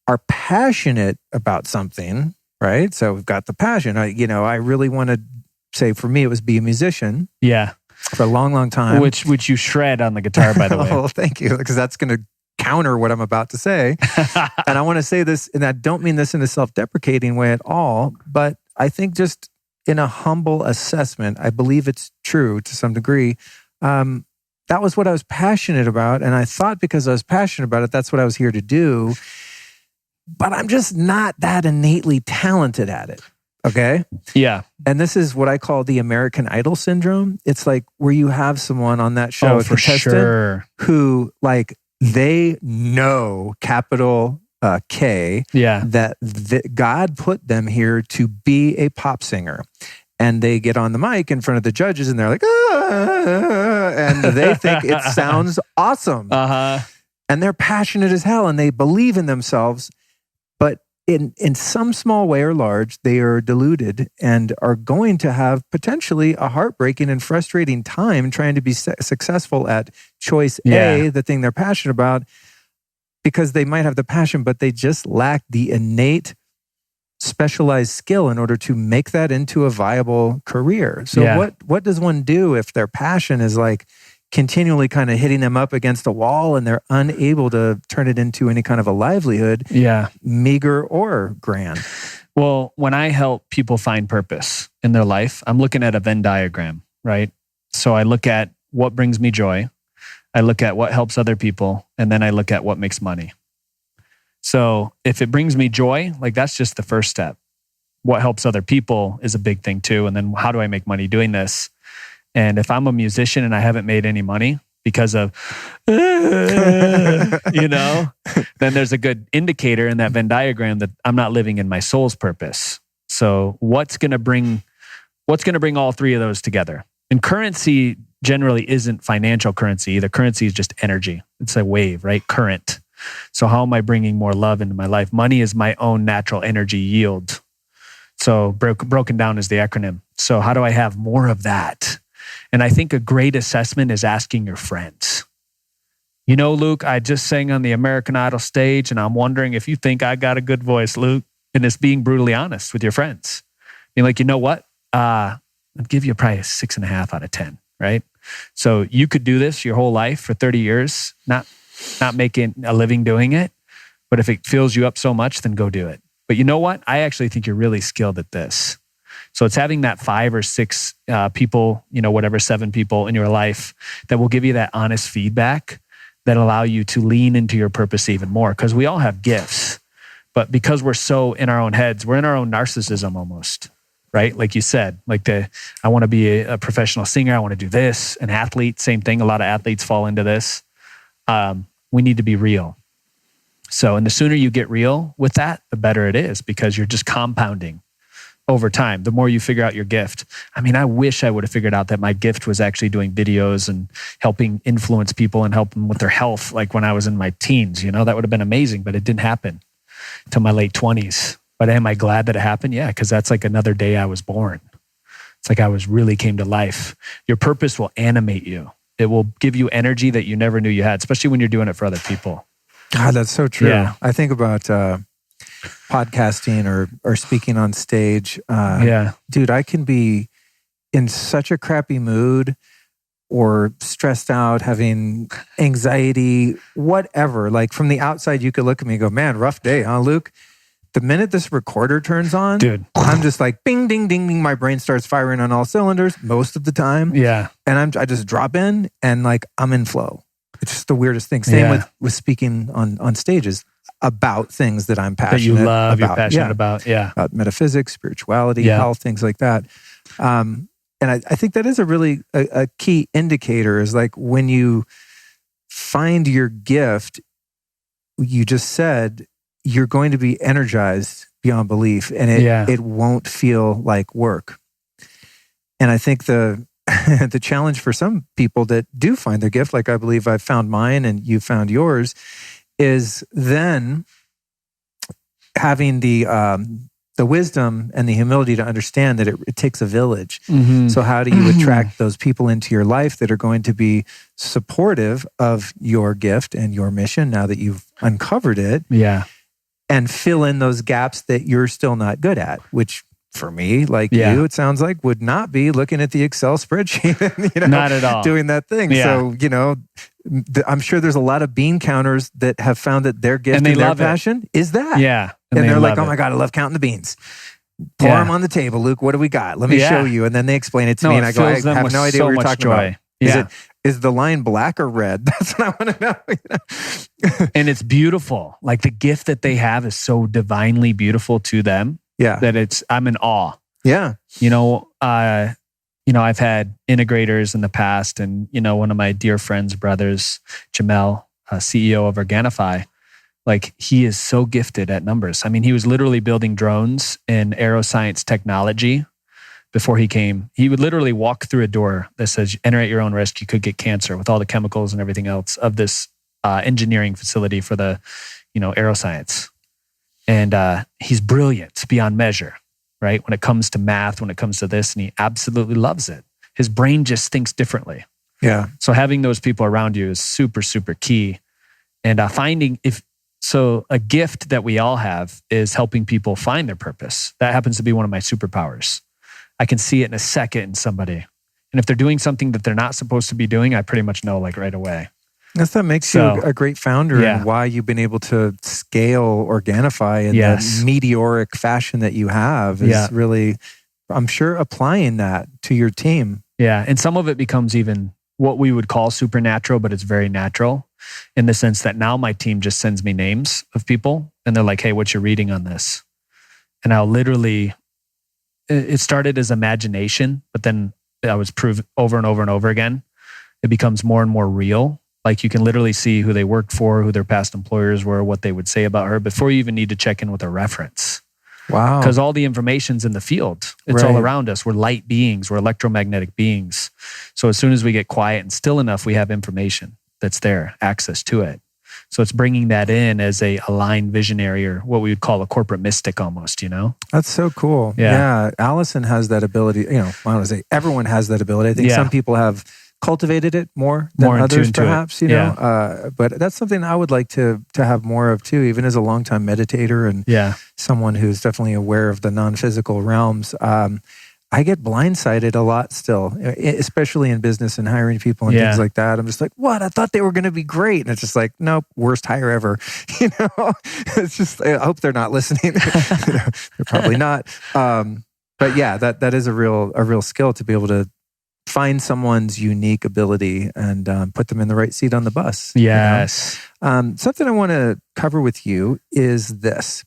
are passionate about something, right? So we've got the passion. I really want to say, for me, it was be a musician. Yeah. For a long, long time. Which you shred on the guitar, by the way. Oh, thank you. Because that's going to counter what I'm about to say. And I want to say this, and I don't mean this in a self-deprecating way at all, but I think just in a humble assessment, I believe it's true to some degree. That was what I was passionate about. And I thought because I was passionate about it, that's what I was here to do. But I'm just not that innately talented at it. Okay? Yeah. And this is what I call the American Idol syndrome. It's like where you have someone on that show, a contestant who like they know, capital K, that God put them here to be a pop singer. And they get on the mic in front of the judges and they're like, and they think it sounds awesome. And they're passionate as hell and they believe in themselves. But in some small way or large, they are deluded and are going to have potentially a heartbreaking and frustrating time trying to be successful at choice A, the thing they're passionate about, because they might have the passion, but they just lack the innate specialized skill in order to make that into a viable career. So what does one do if their passion is like continually kind of hitting them up against a wall and they're unable to turn it into any kind of a livelihood, meager or grand? Well, when I help people find purpose in their life, I'm looking at a Venn diagram, right? So I look at what brings me joy. I look at what helps other people. And then I look at what makes money. So if it brings me joy, like that's just the first step. What helps other people is a big thing too. And then how do I make money doing this? And if I'm a musician and I haven't made any money because of, then there's a good indicator in that Venn diagram that I'm not living in my soul's purpose. So what's going to bring all three of those together? And currency generally isn't financial currency either. Currency is just energy. It's a wave, right? Current. So how am I bringing more love into my life? Money is my own natural energy yield. So broken down is the acronym. So how do I have more of that? And I think a great assessment is asking your friends. Luke, I just sang on the American Idol stage and I'm wondering if you think I got a good voice, Luke. And it's being brutally honest with your friends. Being like, you know what? I'd give you probably a 6.5 out of 10, right? So you could do this your whole life for 30 years, not making a living doing it. But if it fills you up so much, then go do it. But you know what? I actually think you're really skilled at this. So it's having that 5 or 6 people, whatever, 7 people in your life that will give you that honest feedback that allow you to lean into your purpose even more. Because we all have gifts, but because we're so in our own heads, we're in our own narcissism almost, right? Like you said, I want to be a professional singer. I want to do this. An athlete, same thing. A lot of athletes fall into this. We need to be real. So, and the sooner you get real with that, the better it is, because you're just compounding over time. The more you figure out your gift. I mean, I wish I would have figured out that my gift was actually doing videos and helping influence people and help them with their health. Like when I was in my teens, that would have been amazing, but it didn't happen till my late 20s. But am I glad that it happened? Yeah, because that's like another day I was born. It's like I really came to life. Your purpose will animate you. It will give you energy that you never knew you had, especially when you're doing it for other people. God, that's so true. Yeah. I think about podcasting or speaking on stage. Dude, I can be in such a crappy mood or stressed out, having anxiety, whatever. Like from the outside, you could look at me and go, man, rough day, huh, Luke? The minute this recorder turns on, dude, I'm just like, bing, ding, ding, ding. My brain starts firing on all cylinders most of the time. Yeah. And I just drop in and like, I'm in flow. It's just the weirdest thing. Same with speaking on stages about things that I'm passionate that you love, about. You're passionate about. Yeah. About metaphysics, spirituality, health, things like that. And I think that is a really a key indicator is like when you find your gift, you just said, you're going to be energized beyond belief and it won't feel like work. And I think the challenge for some people that do find their gift, like I believe I've found mine and you found yours, is then having the wisdom and the humility to understand that it takes a village. Mm-hmm. So how do you attract those people into your life that are going to be supportive of your gift and your mission now that you've uncovered it? Yeah. And fill in those gaps that you're still not good at, which for me, like you, it sounds like would not be looking at the Excel spreadsheet and, not at all doing that thing. Yeah. So, I'm sure there's a lot of bean counters that have found that their gift and their passion is that. Yeah. And they're like, oh my God, I love counting the beans. Pour them on the table, Luke. What do we got? Let me show you. And then they explain it to me and I go, I have no idea what you're talking about. Is the line black or red? That's what I want to know. And it's beautiful. Like the gift that they have is so divinely beautiful to them. Yeah. That I'm in awe. Yeah. I've had integrators in the past and, one of my dear friends, brothers, Jamel, CEO of Gamified, like he is so gifted at numbers. I mean, he was literally building drones in aeroscience technology before he came. He would literally walk through a door that says, enter at your own risk. You could get cancer with all the chemicals and everything else of this engineering facility for the, aeroscience. And he's brilliant beyond measure, right? When it comes to math, when it comes to this, and he absolutely loves it. His brain just thinks differently. Yeah. So having those people around you is super, super key. And finding a gift that we all have is helping people find their purpose. That happens to be one of my superpowers. I can see it in a second in somebody. And if they're doing something that they're not supposed to be doing, I pretty much know like right away. That makes you a great founder and why you've been able to scale Gamified in the meteoric fashion that you have is really, I'm sure, applying that to your team. Yeah. And some of it becomes even what we would call supernatural, but it's very natural in the sense that now my team just sends me names of people and they're like, hey, what's your reading on this? And I'll literally, it started as imagination, but then I was proved over and over and over again. It becomes more and more real. Like you can literally see who they worked for, who their past employers were, what they would say about her before you even need to check in with a reference. Wow. Because all the information's in the field. It's all around us. We're light beings. We're electromagnetic beings. So as soon as we get quiet and still enough, we have information that's there, access to it. So it's bringing that in as a aligned visionary or what we would call a corporate mystic almost, That's so cool. Yeah. Allison has that ability. I don't want to say everyone has that ability. I think some people have cultivated it more than More in others, tune to perhaps, it. you know. But that's something I would like to have more of too, even as a longtime meditator and someone who's definitely aware of the non-physical realms. I get blindsided a lot still, especially in business and hiring people and things like that. I'm just like, what? I thought they were going to be great. And it's just like, nope, worst hire ever. You know, it's just, I hope they're not listening. They're probably not. But yeah, that is a real skill to be able to find someone's unique ability and put them in the right seat on the bus. Yes. You know? Something I want to cover with you is this.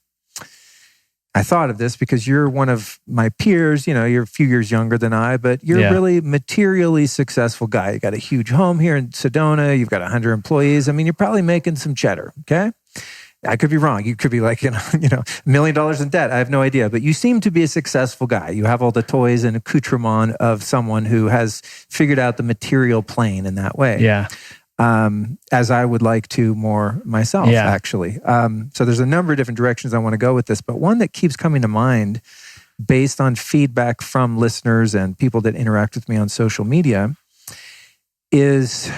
I thought of this because you're one of my peers, you know, you're a few years younger than I, but you're a really materially successful guy. You got a huge home here in Sedona. You've got 100 employees. I mean, you're probably making some cheddar, okay? I could be wrong. You could be like, $1 million in debt. I have no idea, but you seem to be a successful guy. You have all the toys and accoutrement of someone who has figured out the material plane in that way. Yeah. As I would like to more myself, actually. So there's a number of different directions I want to go with this, but one that keeps coming to mind based on feedback from listeners and people that interact with me on social media is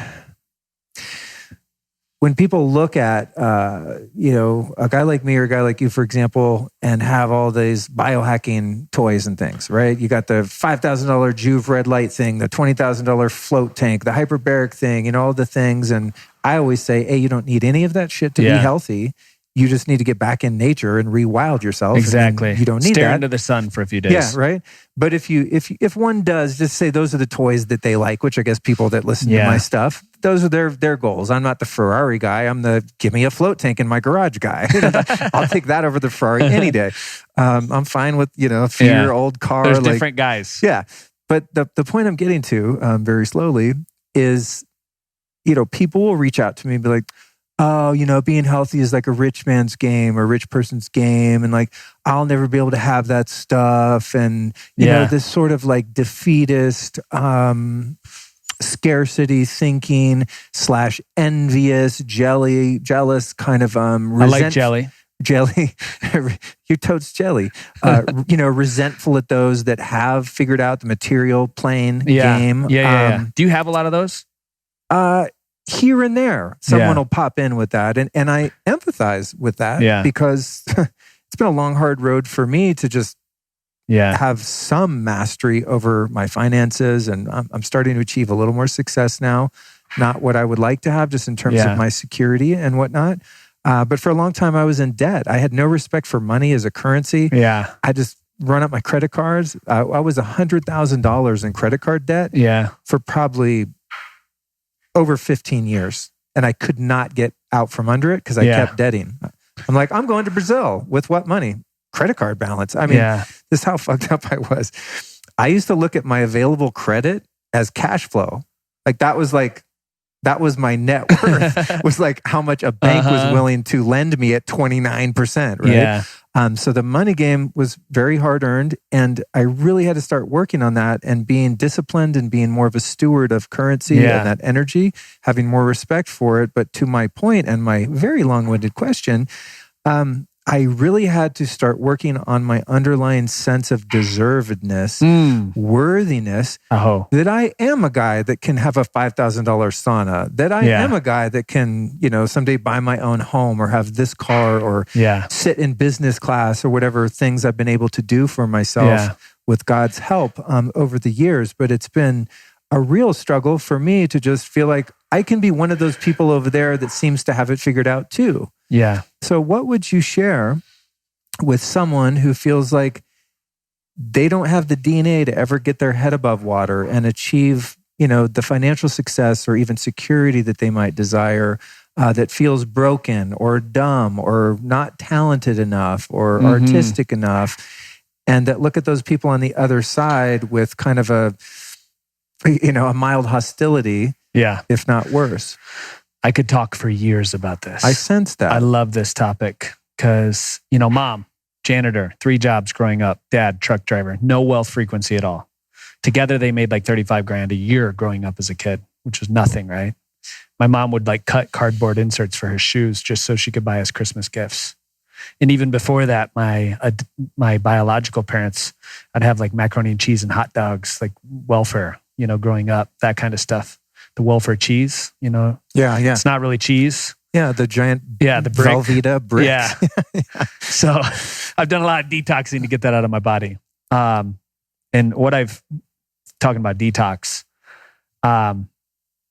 when people look at, a guy like me or a guy like you, for example, and have all these biohacking toys and things, right? You got the $5,000 Juve red light thing, the $20,000 float tank, the hyperbaric thing, all the things. And I always say, hey, you don't need any of that shit to be healthy. You just need to get back in nature and rewild yourself. Exactly. You don't need Stare that. into the sun for a few days. Yeah, right. But if one does, just say those are the toys that they like, which I guess people that listen to my stuff, those are their goals. I'm not the Ferrari guy. I'm the give me a float tank in my garage guy. I'll take that over the Ferrari any day. I'm fine with a few-year-old car. There's different guys. Yeah, but the point I'm getting to very slowly is, people will reach out to me and be like, oh, being healthy is like a rich man's game or a rich person's game. And like, I'll never be able to have that stuff. And, this sort of like defeatist, scarcity thinking / envious, jealous kind of, I like jelly. Jelly, your toad's jelly. Resentful at those that have figured out the material plane game. Yeah. Do you have a lot of those? Here and there, someone will pop in with that. And I empathize with that because it's been a long, hard road for me to just have some mastery over my finances. And I'm starting to achieve a little more success now. Not what I would like to have just in terms of my security and whatnot. But for a long time, I was in debt. I had no respect for money as a currency. Yeah. I just run up my credit cards. I was $100,000 in credit card debt for probably over 15 years. And I could not get out from under it because I kept debting. I'm like, I'm going to Brazil with what money? Credit card balance. I mean, this is how fucked up I was. I used to look at my available credit as cash flow. Like that was my net worth was like how much a bank was willing to lend me at 29%, right? Yeah. So the money game was very hard earned, and I really had to start working on that and being disciplined and being more of a steward of currency and that energy, having more respect for it. But to my point and my very long-winded question, I really had to start working on my underlying sense of deservedness, worthiness, that I am a guy that can have a $5,000 sauna, that I am a guy that can, someday buy my own home or have this car or sit in business class or whatever things I've been able to do for myself with God's help over the years. But it's been a real struggle for me to just feel like I can be one of those people over there that seems to have it figured out too. Yeah. So what would you share with someone who feels like they don't have the DNA to ever get their head above water and achieve, the financial success or even security that they might desire, that feels broken or dumb or not talented enough or artistic enough, and that look at those people on the other side with kind of a mild hostility, if not worse? I could talk for years about this. I sense that. I love this topic because, mom, janitor, 3 jobs growing up, dad, truck driver, no wealth frequency at all. Together, they made like 35 grand a year growing up as a kid, which was nothing, right? My mom would like cut cardboard inserts for her shoes just so she could buy us Christmas gifts. And even before that, my biological parents, I'd have like macaroni and cheese and hot dogs, like welfare, growing up, that kind of stuff. the welfare cheese, Yeah. It's not really cheese. Yeah, the giant the brick. Velveeta brick. Yeah. So I've done a lot of detoxing to get that out of my body. And what talking about detox,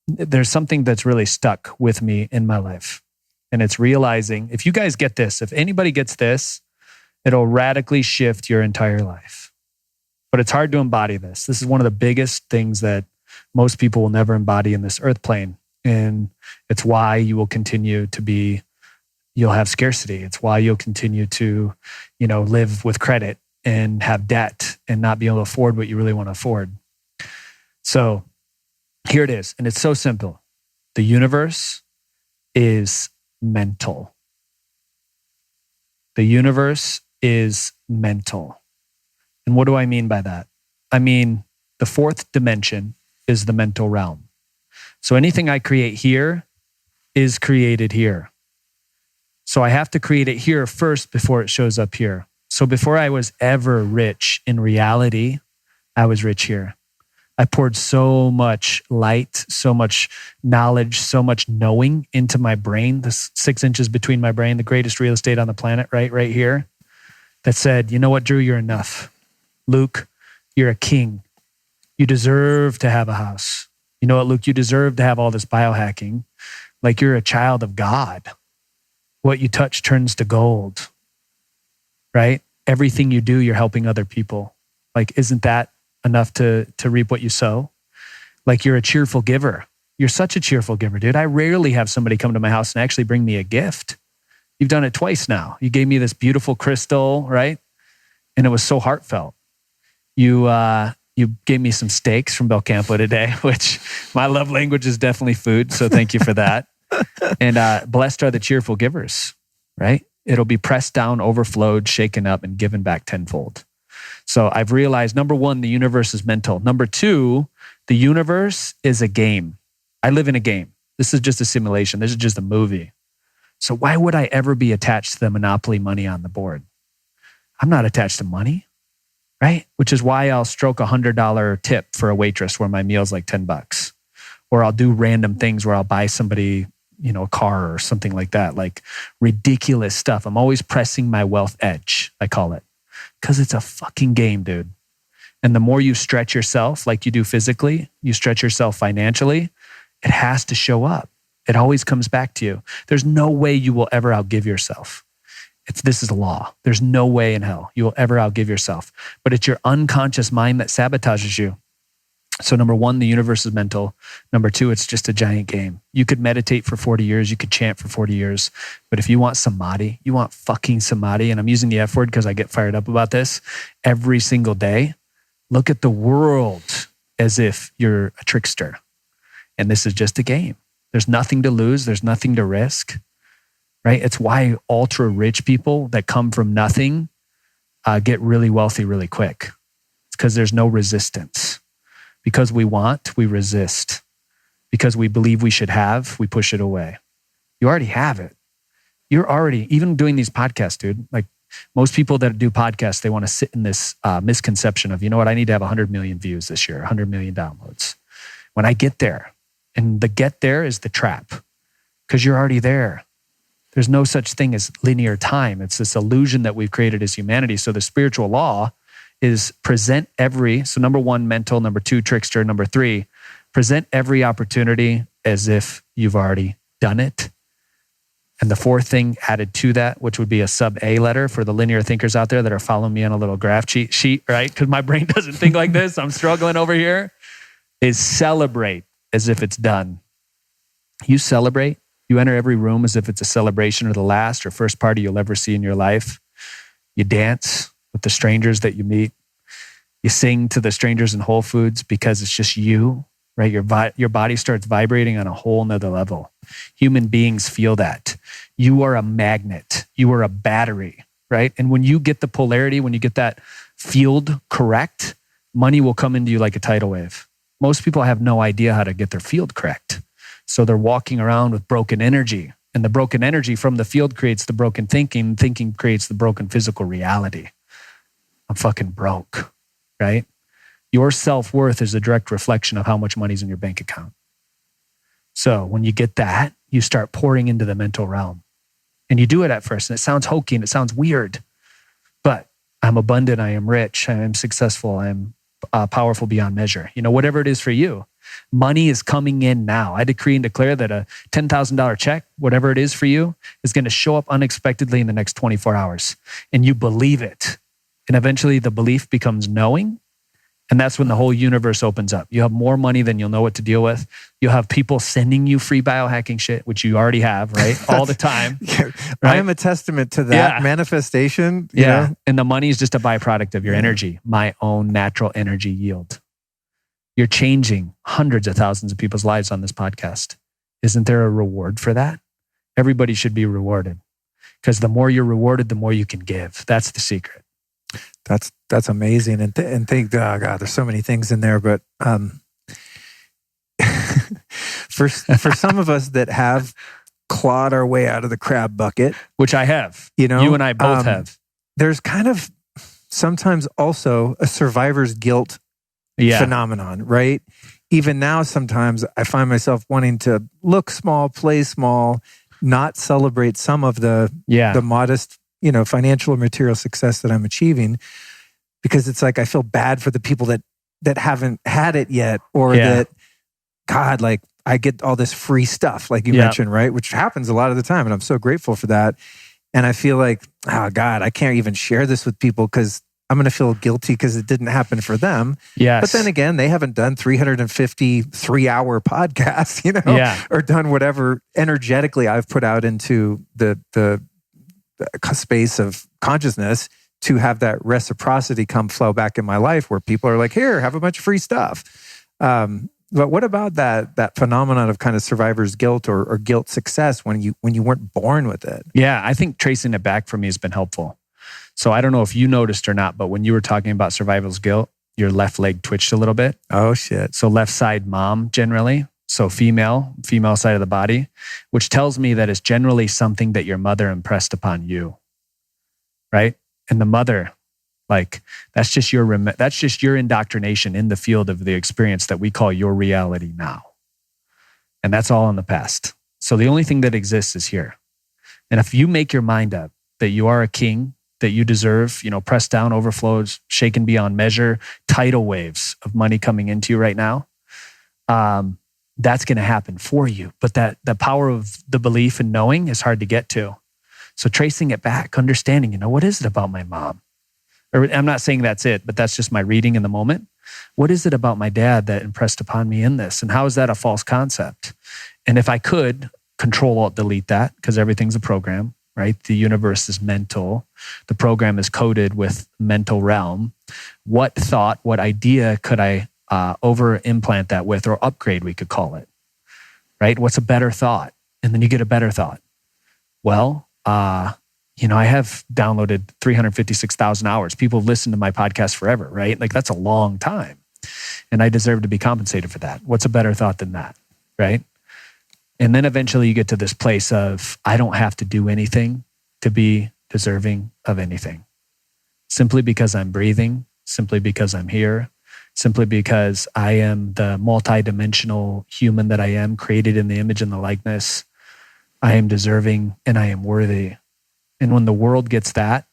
there's something that's really stuck with me in my life. And it's realizing, if you guys get this, if anybody gets this, it'll radically shift your entire life. But it's hard to embody this. This is one of the biggest things that most people will never embody in this earth plane. And it's why you will continue to you'll have scarcity. It's why you'll continue to, live with credit and have debt and not be able to afford what you really want to afford. So here it is. And it's so simple. The universe is mental. The universe is mental. And what do I mean by that? I mean, the fourth dimension is the mental realm. So anything I create here is created here. So I have to create it here first before it shows up here. So before I was ever rich in reality, I was rich here. I poured so much light, so much knowledge, so much knowing into my brain, the 6 inches between my brain, the greatest real estate on the planet, right here, that said, you know what, Drew, you're enough. Luke, you're a king. You deserve to have a house. You know what, Luke, you deserve to have all this biohacking. Like you're a child of God. What you touch turns to gold, right? Everything you do, you're helping other people. Like, isn't that enough to reap what you sow? Like you're a cheerful giver. You're such a cheerful giver, dude. I rarely have somebody come to my house and actually bring me a gift. You've done it twice now. You gave me this beautiful crystal, right? And it was so heartfelt. You gave me some steaks from Belcampo today, which my love language is definitely food. So thank you for that. And blessed are the cheerful givers, right? It'll be pressed down, overflowed, shaken up, and given back tenfold. So I've realized, number one, the universe is mental. Number two, the universe is a game. I live in a game. This is just a simulation. This is just a movie. So why would I ever be attached to the monopoly money on the board? I'm not attached to money, right? Which is why I'll stroke $100 tip for a waitress where my meal's like $10. Or I'll do random things where I'll buy somebody, a car or something like that, like ridiculous stuff. I'm always pressing my wealth edge, I call it. Because it's a fucking game, dude. And the more you stretch yourself like you do physically, you stretch yourself financially, it has to show up. It always comes back to you. There's no way you will ever outgive yourself. This is a law. There's no way in hell you will ever outgive yourself. But it's your unconscious mind that sabotages you. So number one, the universe is mental. Number two, it's just a giant game. You could meditate for 40 years. You could chant for 40 years. But if you want samadhi, you want fucking samadhi, and I'm using the F word because I get fired up about this every single day, look at the world as if you're a trickster. And this is just a game. There's nothing to lose. There's nothing to risk, right? It's why ultra rich people that come from nothing get really wealthy really quick. It's because there's no resistance. Because we want, we resist. Because we believe we should have, we push it away. You already have it. You're already, even doing these podcasts, dude, like most people that do podcasts, they want to sit in this misconception of, you know what, I need to have 100 million views this year, 100 million downloads. When I get there, and the get there is the trap, because you're already there. There's no such thing as linear time. It's this illusion that we've created as humanity. So the spiritual law is so number one, mental, number two, trickster, number three, present every opportunity as if you've already done it. And the fourth thing added to that, which would be a sub A letter for the linear thinkers out there that are following me on a little graph sheet, right? Because my brain doesn't think like this. I'm struggling over here, is celebrate as if it's done. You celebrate. You enter every room as if it's a celebration or the last or first party you'll ever see in your life. You dance with the strangers that you meet. You sing to the strangers in Whole Foods because it's just you, right? Your body starts vibrating on a whole nother level. Human beings feel that. You are a magnet. You are a battery, right? And when you get the polarity, when you get that field correct, money will come into you like a tidal wave. Most people have no idea how to get their field correct. So they're walking around with broken energy. And the broken energy from the field creates the broken thinking. Thinking creates the broken physical reality. I'm fucking broke, right? Your self-worth is a direct reflection of how much money's in your bank account. So when you get that, you start pouring into the mental realm. And you do it at first, and it sounds hokey and it sounds weird, but I'm abundant, I am rich, I am successful, I am powerful beyond measure. Whatever it is for you. Money is coming in now. I decree and declare that a $10,000 check, whatever it is for you, is going to show up unexpectedly in the next 24 hours. And you believe it. And eventually the belief becomes knowing. And that's when the whole universe opens up. You have more money than you'll know what to deal with. You'll have people sending you free biohacking shit, which you already have, right? All the time. Right? I am a testament to that manifestation. You know? And the money is just a byproduct of your energy, my own natural energy yield. You're changing hundreds of thousands of people's lives on this podcast. Isn't there a reward for that? Everybody should be rewarded, because the more you're rewarded, the more you can give. That's the secret. That's amazing. And think, oh God, there's so many things in there. But for some of us that have clawed our way out of the crab bucket, which I have, you and I both have, there's kind of sometimes also a survivor's guilt phenomenon, right? Even now, sometimes I find myself wanting to look small, play small, not celebrate some of the modest, financial or material success that I'm achieving, because it's like I feel bad for the people that haven't had it yet, or that, God, like I get all this free stuff, like you mentioned, right? Which happens a lot of the time, and I'm so grateful for that. And I feel like, oh God, I can't even share this with people because I'm going to feel guilty because it didn't happen for them. Yes. But then again, they haven't done 350 3-hour podcasts, or done whatever energetically I've put out into the space of consciousness to have that reciprocity come flow back in my life, where people are like, here, have a bunch of free stuff. But what about that phenomenon of kind of survivor's guilt or guilt success when you weren't born with it? Yeah, I think tracing it back for me has been helpful. So I don't know if you noticed or not, but when you were talking about survival's guilt, your left leg twitched a little bit. Oh shit. So left side mom generally. So female side of the body, which tells me that it's generally something that your mother impressed upon you, right? And the mother, like that's just your indoctrination in the field of the experience that we call your reality now. And that's all in the past. So the only thing that exists is here. And if you make your mind up that you are a king, that you deserve, pressed down, overflows, shaken beyond measure, tidal waves of money coming into you right now, that's going to happen for you. But the power of the belief and knowing is hard to get to. So tracing it back, understanding, what is it about my mom? Or I'm not saying that's it, but that's just my reading in the moment. What is it about my dad that impressed upon me in this? And how is that a false concept? And if I could Control-Alt-Delete that, because everything's a program, right? The universe is mental. The program is coded with mental realm. What thought, what idea could I over implant that with, or upgrade, we could call it, right? What's a better thought? And then you get a better thought. Well, I have downloaded 356,000 hours. People have listened to my podcast forever, right? Like that's a long time. And I deserve to be compensated for that. What's a better thought than that, right? And then eventually you get to this place of, I don't have to do anything to be deserving of anything. Simply because I'm breathing, simply because I'm here, simply because I am the multidimensional human that I am, created in the image and the likeness. I am deserving and I am worthy. And when the world gets that,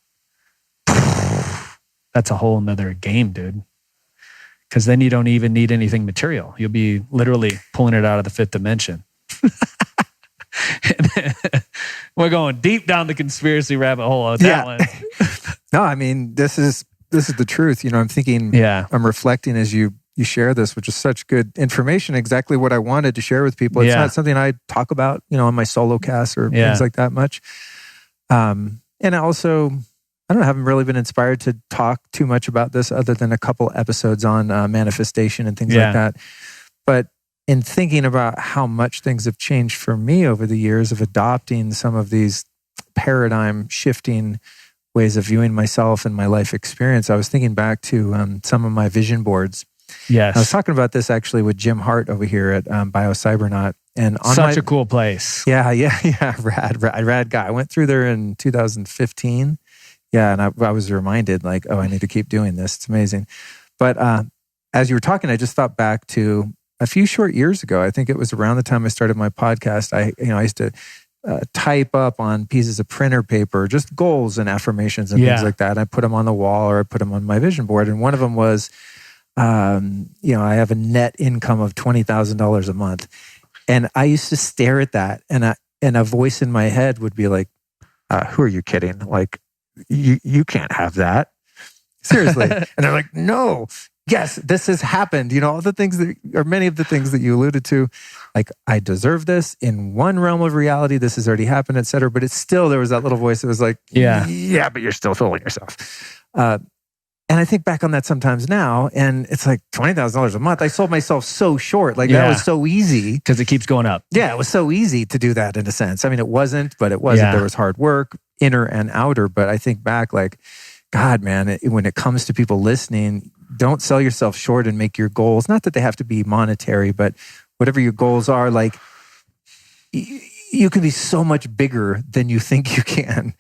that's a whole nother game, dude. Because then you don't even need anything material. You'll be literally pulling it out of the fifth dimension. We're going deep down the conspiracy rabbit hole on that one. No, I mean, this is the truth. I'm thinking, I'm reflecting as you share this, which is such good information, exactly what I wanted to share with people. It's not something I talk about, on my solo cast or things like that much. And I also, haven't really been inspired to talk too much about this other than a couple episodes on manifestation and things like that. But in thinking about how much things have changed for me over the years of adopting some of these paradigm shifting ways of viewing myself and my life experience, I was thinking back to some of my vision boards. Yes. I was talking about this actually with Jim Hart over here at BioCybernaut. And on Such a cool place. Yeah. Rad guy. I went through there in 2015. Yeah. And I was reminded I need to keep doing this. It's amazing. But as you were talking, I just thought back to a few short years ago, I think it was around the time I started my podcast, I used to type up on pieces of printer paper, just goals and affirmations and things like that. I put them on the wall or I put them on my vision board. And one of them was, I have a net income of $20,000 a month. And I used to stare at that and a voice in my head would be like, who are you kidding? Like, you can't have that. Seriously. And they're like, no, yes, this has happened. All the things or many of the things that you alluded to, like, I deserve this in one realm of reality. This has already happened, et cetera. But it's still, there was that little voice that was like, yeah, but you're still fooling yourself. And I think back on that sometimes now, and it's like $20,000 a month. I sold myself so short. Like that was so easy. Because it keeps going up. Yeah, it was so easy to do that in a sense. I mean, it wasn't, but it wasn't. There was hard work, inner and outer. But I think back like, God, man, when it comes to people listening, don't sell yourself short and make your goals. Not that they have to be monetary, but whatever your goals are, like you can be so much bigger than you think you can,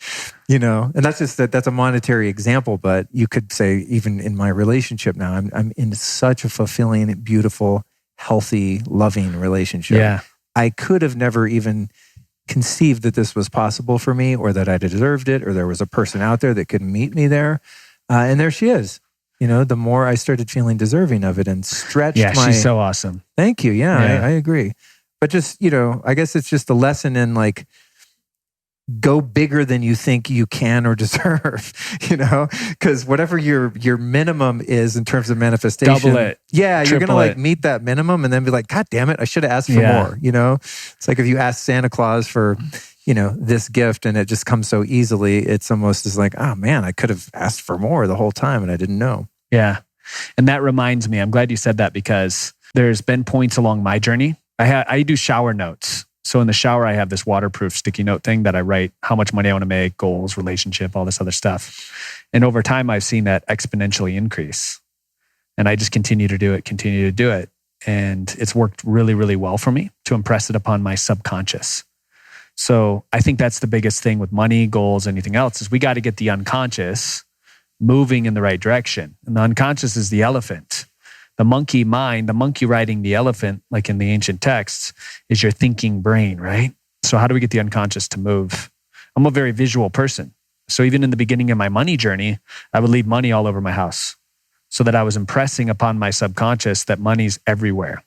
and that's a monetary example, but you could say even in my relationship now, I'm in such a fulfilling, beautiful, healthy, loving relationship. Yeah. I could have never even conceived that this was possible for me or that I deserved it or there was a person out there that could meet me there. And there she is. The more I started feeling deserving of it and stretched she's so awesome. Thank you. Yeah. I agree. But just, I guess it's just a lesson in like, go bigger than you think you can or deserve, because whatever your minimum is in terms of manifestation. Double it. Yeah. You're going to like meet that minimum and then be like, God damn it, I should have asked for more, It's like if you ask Santa Claus for, this gift and it just comes so easily, it's almost as like, oh man, I could have asked for more the whole time and I didn't know. Yeah. And that reminds me, I'm glad you said that because there's been points along my journey. I do shower notes. So in the shower, I have this waterproof sticky note thing that I write how much money I want to make, goals, relationship, all this other stuff. And over time, I've seen that exponentially increase. And I just continue to do it. And it's worked really, really well for me to impress it upon my subconscious. So I think that's the biggest thing with money, goals, anything else is we got to get the unconscious moving in the right direction. And the unconscious is the elephant. The monkey mind, the monkey riding the elephant, like in the ancient texts, is your thinking brain, right? So how do we get the unconscious to move? I'm a very visual person. So even in the beginning of my money journey, I would leave money all over my house so that I was impressing upon my subconscious that money's everywhere,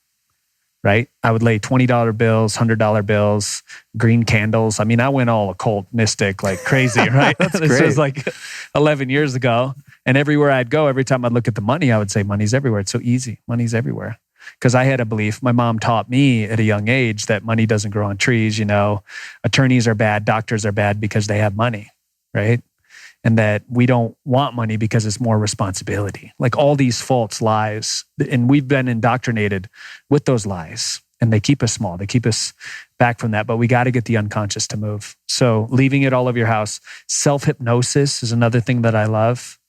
right? I would lay $20 bills, $100 bills, green candles. I mean, I went all occult, mystic, like crazy, right? This was like 11 years ago. And everywhere I'd go, every time I'd look at the money, I would say, money's everywhere. It's so easy. Money's everywhere. Because I had a belief, my mom taught me at a young age that money doesn't grow on trees. Attorneys are bad, doctors are bad because they have money, right? And that we don't want money because it's more responsibility. Like all these false lies. And we've been indoctrinated with those lies. And they keep us small. They keep us back from that. But we got to get the unconscious to move. So leaving it all over your house. Self-hypnosis is another thing that I love.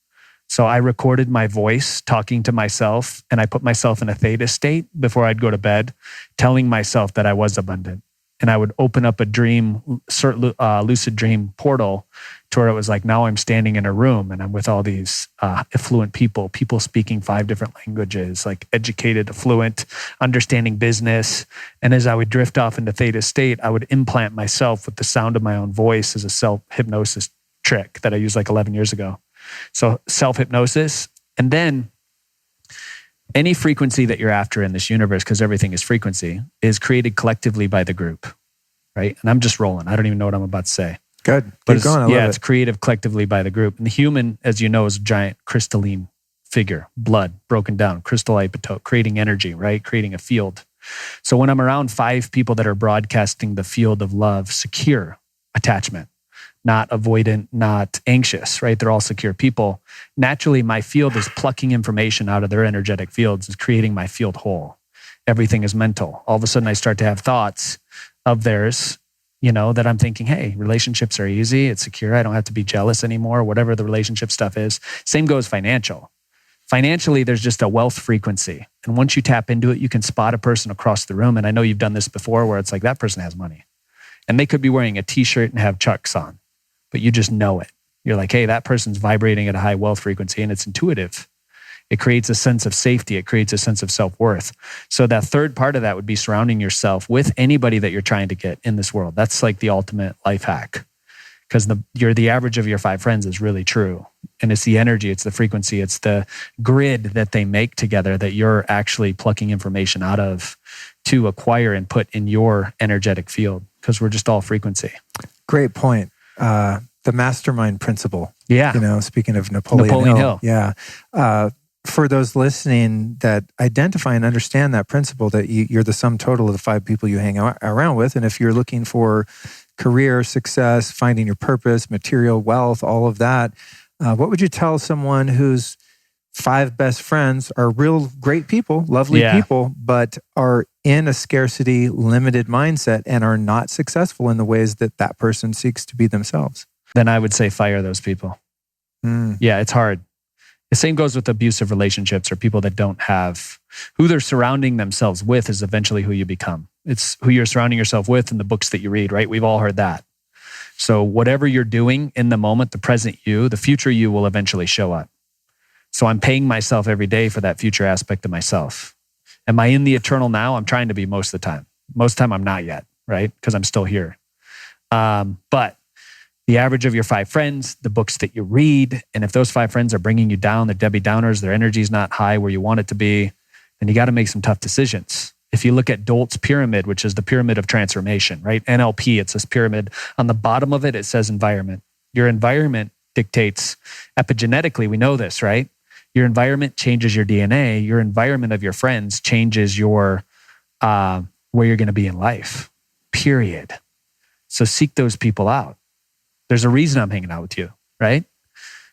So I recorded my voice talking to myself and I put myself in a theta state before I'd go to bed, telling myself that I was abundant. And I would open up a lucid dream portal to where it was like, now I'm standing in a room and I'm with all these affluent people speaking 5 different languages, like educated, affluent, understanding business. And as I would drift off into theta state, I would implant myself with the sound of my own voice as a self-hypnosis trick that I used like 11 years ago. So self-hypnosis, and then any frequency that you're after in this universe, because everything is frequency, is created collectively by the group, right? And I'm just rolling. I don't even know what I'm about to say. Good. But Keep going. it's created collectively by the group. And the human, as you know, is a giant crystalline figure, blood broken down, crystal isotope, creating energy, right? Creating a field. So when I'm around 5 people that are broadcasting the field of love, secure attachment, not avoidant, not anxious, right? They're all secure people. Naturally, my field is plucking information out of their energetic fields, is creating my field whole. Everything is mental. All of a sudden, I start to have thoughts of theirs, that I'm thinking, hey, relationships are easy. It's secure. I don't have to be jealous anymore, whatever the relationship stuff is. Same goes financial. Financially, there's just a wealth frequency. And once you tap into it, you can spot a person across the room. And I know you've done this before where it's like that person has money. And they could be wearing a t-shirt and have Chucks on. But you just know it. You're like, hey, that person's vibrating at a high wealth frequency and it's intuitive. It creates a sense of safety. It creates a sense of self-worth. So that third part of that would be surrounding yourself with anybody that you're trying to get in this world. That's like the ultimate life hack. Because you're the average of your 5 friends is really true. And it's the energy, it's the frequency, it's the grid that they make together that you're actually plucking information out of to acquire and put in your energetic field, because we're just all frequency. Great point. The mastermind principle. Yeah. Speaking of Napoleon Hill. Yeah. For those listening that identify and understand that principle, that you're the sum total of the 5 people you hang around with. And if you're looking for career success, finding your purpose, material wealth, all of that, what would you tell someone whose 5 best friends are real great people, lovely people, but are in a scarcity, limited mindset and are not successful in the ways that that person seeks to be themselves? Then I would say fire those people. Yeah, it's hard. The same goes with abusive relationships or people that don't have who they're surrounding themselves with is eventually who you become. It's who you're surrounding yourself with and the books that you read, right? We've all heard that. So whatever you're doing in the moment, the present you, the future you will eventually show up. So I'm paying myself every day for that future aspect of myself. Am I in the eternal now? I'm trying to be most of the time. Most of the time I'm not yet, right? Because I'm still here. But the average of your 5 friends, the books that you read, and if those 5 friends are bringing you down, they're Debbie Downers, their energy's not high where you want it to be, then you got to make some tough decisions. If you look at Dolt's pyramid, which is the pyramid of transformation, right? NLP, it's this pyramid. On the bottom of it, it says environment. Your environment dictates epigenetically, we know this, right? Your environment changes your DNA. Your environment of your friends changes your where you're going to be in life, period. So seek those people out. There's a reason I'm hanging out with you, right?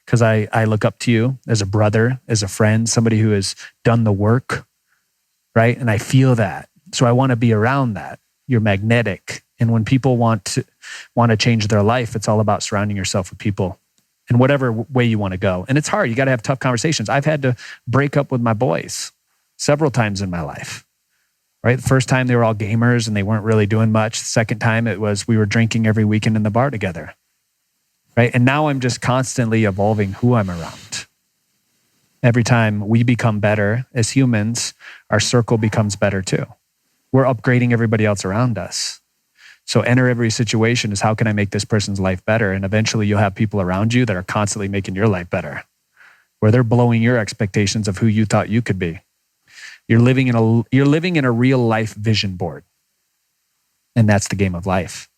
Because I look up to you as a brother, as a friend, somebody who has done the work, right? And I feel that. So I want to be around that. You're magnetic. And when people want to change their life, it's all about surrounding yourself with people in whatever way you want to go. And it's hard. You got to have tough conversations. I've had to break up with my boys several times in my life, right? The first time they were all gamers and they weren't really doing much. The second time it was we were drinking every weekend in the bar together, right? And now I'm just constantly evolving who I'm around. Every time we become better as humans, our circle becomes better too. We're upgrading everybody else around us. So enter every situation is how can I make this person's life better? And eventually you'll have people around you that are constantly making your life better, where they're blowing your expectations of who you thought you could be. You're living in a real life vision board. And that's the game of life.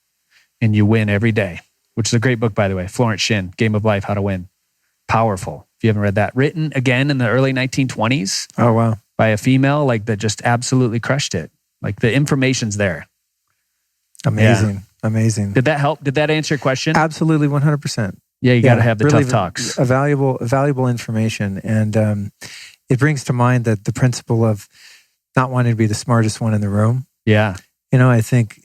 And you win every day, which is a great book, by the way. Florence Shin, Game of Life, How to Win. Powerful. If you haven't read that. Written again in the early 1920s. Oh, wow. By a female that just absolutely crushed it. Like the information's there. Amazing. Yeah. Amazing. Did that help? Did that answer your question? Absolutely, 100%. Yeah, you got to have the really tough talks. A valuable information. And it brings to mind that the principle of not wanting to be the smartest one in the room. Yeah. I think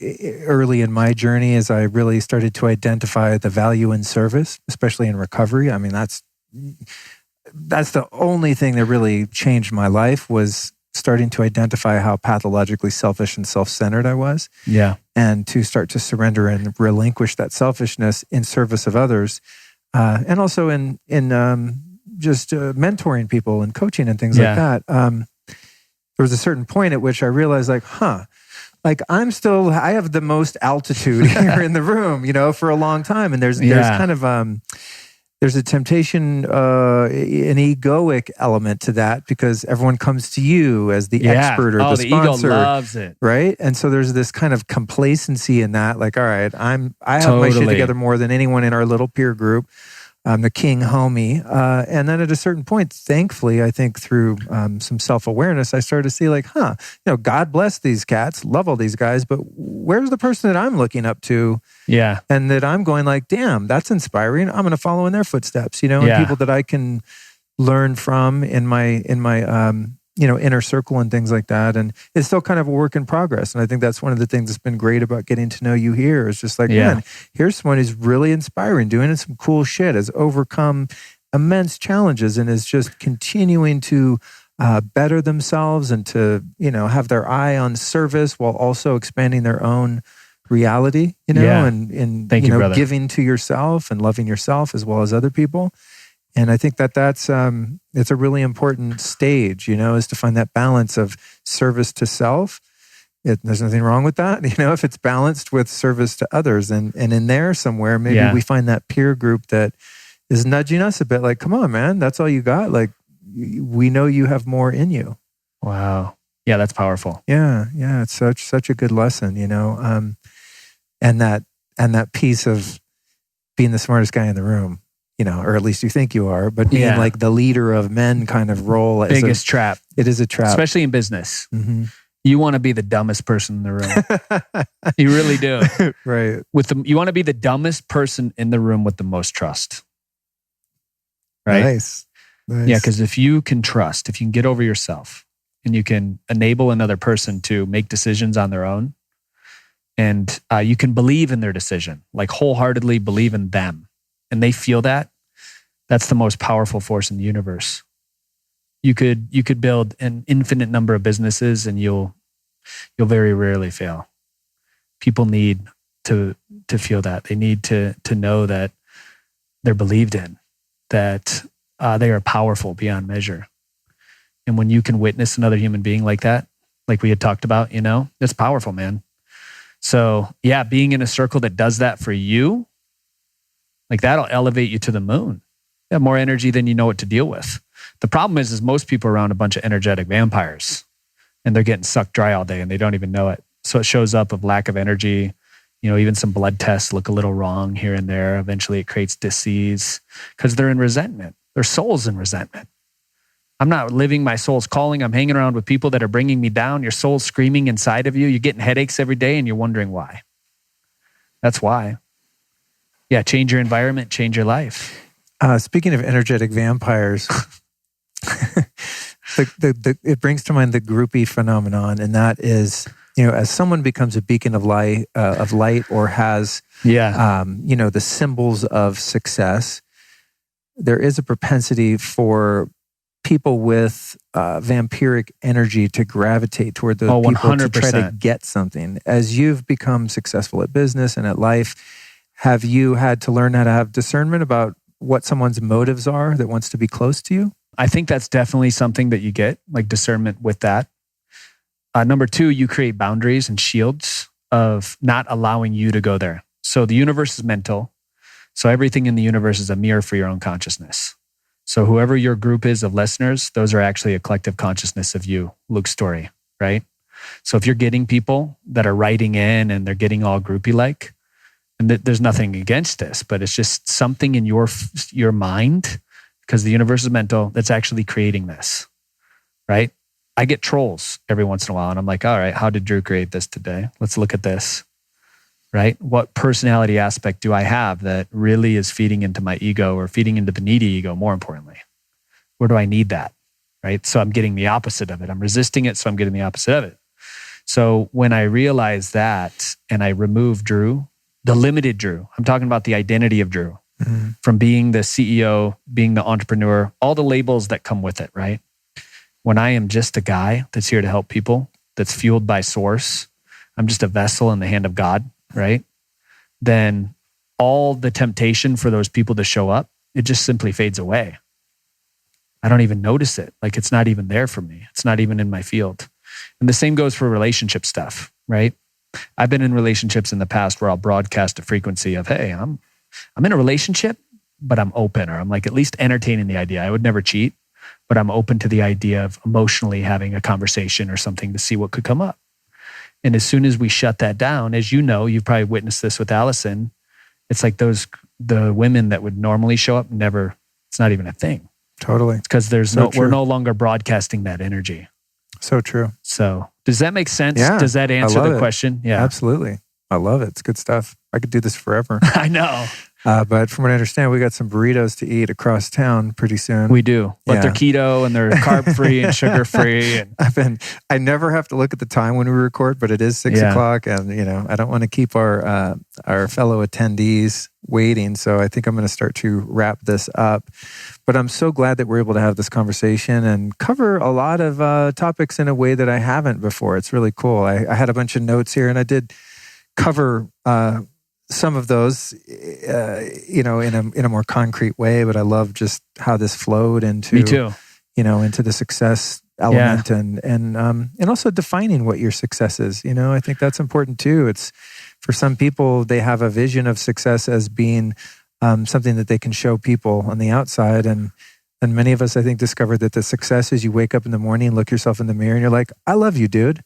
early in my journey, as I really started to identify the value in service, especially in recovery, I mean, that's the only thing that really changed my life, was starting to identify how pathologically selfish and self-centered I was. Yeah. And to start to surrender and relinquish that selfishness in service of others. And also in just mentoring people and coaching and things like that. There was a certain point at which I realized I have the most altitude here in the room, for a long time. And there's kind of, there's a temptation, an egoic element to that, because everyone comes to you as the expert or the sponsor. The ego loves it. Right? And so there's this kind of complacency in that, all right, I have my shit together more than anyone in our little peer group. I'm the king homie. And then at a certain point, thankfully, I think through some self-awareness, I started to see God bless these cats, love all these guys, but where's the person that I'm looking up to? Yeah. And that I'm going damn, that's inspiring. I'm going to follow in their footsteps, and people that I can learn from in my inner circle and things like that. And it's still kind of a work in progress. And I think that's one of the things that's been great about getting to know you here, is just man, here's someone who's really inspiring, doing some cool shit, has overcome immense challenges and is just continuing to better themselves and to, have their eye on service while also expanding their own reality, and Thank you, brother. giving to yourself and loving yourself as well as other people. And I think that's it's a really important stage, is to find that balance of service to self. There's nothing wrong with that, if it's balanced with service to others. And in there somewhere, maybe we find that peer group that is nudging us a bit like, come on, man, that's all you got. Like, we know you have more in you. Wow. Yeah, that's powerful. Yeah. It's such a good lesson, and that piece of being the smartest guy in the room, or at least you think you are, but being like the leader of men kind of role. Biggest trap. It is a trap. Especially in business. Mm-hmm. You want to be the dumbest person in the room. You really do. Right. You want to be the dumbest person in the room with the most trust. Right? Nice. Yeah, because if you can trust, if you can get over yourself and you can enable another person to make decisions on their own, and you can believe in their decision, like wholeheartedly believe in them, and they feel that, that's the most powerful force in the universe. You could build an infinite number of businesses and you'll very rarely fail. People need to feel that. They need to know that they're believed in, that they are powerful beyond measure. And when you can witness another human being like that, like we had talked about, it's powerful, man. So yeah, being in a circle that does that for you, like that'll elevate you to the moon. You have more energy than you know what to deal with. The problem is most people are around a bunch of energetic vampires and they're getting sucked dry all day and they don't even know it. So it shows up of lack of energy. Even some blood tests look a little wrong here and there. Eventually it creates disease because they're in resentment. Their soul's in resentment. I'm not living my soul's calling. I'm hanging around with people that are bringing me down. Your soul's screaming inside of you. You're getting headaches every day and you're wondering why. That's why. Yeah, change your environment, change your life. Speaking of energetic vampires, it brings to mind the groupie phenomenon, and that is, as someone becomes a beacon of light, or has, the symbols of success, there is a propensity for people with vampiric energy to gravitate toward those people 100%. to try to get something. As you've become successful at business and at life, have you had to learn how to have discernment about what someone's motives are that wants to be close to you? I think that's definitely something that you get, like discernment with that. Number two, you create boundaries and shields of not allowing you to go there. So the universe is mental. So everything in the universe is a mirror for your own consciousness. So whoever your group is of listeners, those are actually a collective consciousness of you, Luke's story, right? So if you're getting people that are writing in and they're getting all groupie-like, and there's nothing against this, but it's just something in your mind, because the universe is mental, that's actually creating this, right? I get trolls every once in a while, and I'm like, all right, how did Drew create this today? Let's look at this, right? What personality aspect do I have that really is feeding into my ego or feeding into the needy ego, more importantly? Where do I need that, right? So I'm getting the opposite of it. I'm resisting it, so I'm getting the opposite of it. So when I realize that and I remove Drew, the limited Drew, I'm talking about the identity of Drew, from being the CEO, being the entrepreneur, all the labels that come with it, right? When I am just a guy that's here to help people, that's fueled by source, I'm just a vessel in the hand of God, right? Then all the temptation for those people to show up, it just simply fades away. I don't even notice it. Like it's not even there for me. It's not even in my field. And the same goes for relationship stuff, right? I've been in relationships in the past where I'll broadcast a frequency of, hey, I'm in a relationship, but I'm open, or I'm like at least entertaining the idea. I would never cheat, but I'm open to the idea of emotionally having a conversation or something to see what could come up. And as soon as we shut that down, as you know, you've probably witnessed this with Allison, it's like the women that would normally show up, never, it's not even a thing. Totally. It's because we're no longer broadcasting that energy. So true. So does that make sense? Yeah, Does that answer the question? Yeah, absolutely. I love it. It's good stuff. I could do this forever. I know. But from what I understand, we got some burritos to eat across town pretty soon. We do. But they're keto and they're carb free and sugar free. And I never have to look at the time when we record, but it is 6 o'clock, and I don't want to keep our fellow attendees waiting. So I think I'm going to start to wrap this up. But I'm so glad that we're able to have this conversation and cover a lot of topics in a way that I haven't before. It's really cool. I had a bunch of notes here, and I did cover some of those, in a more concrete way, but I love just how this flowed into, Me too. Into the success element and also defining what your success is. I think that's important too. It's for some people, they have a vision of success as being something that they can show people on the outside. And many of us, I think, discovered that the success is you wake up in the morning, look yourself in the mirror and you're like, I love you, dude.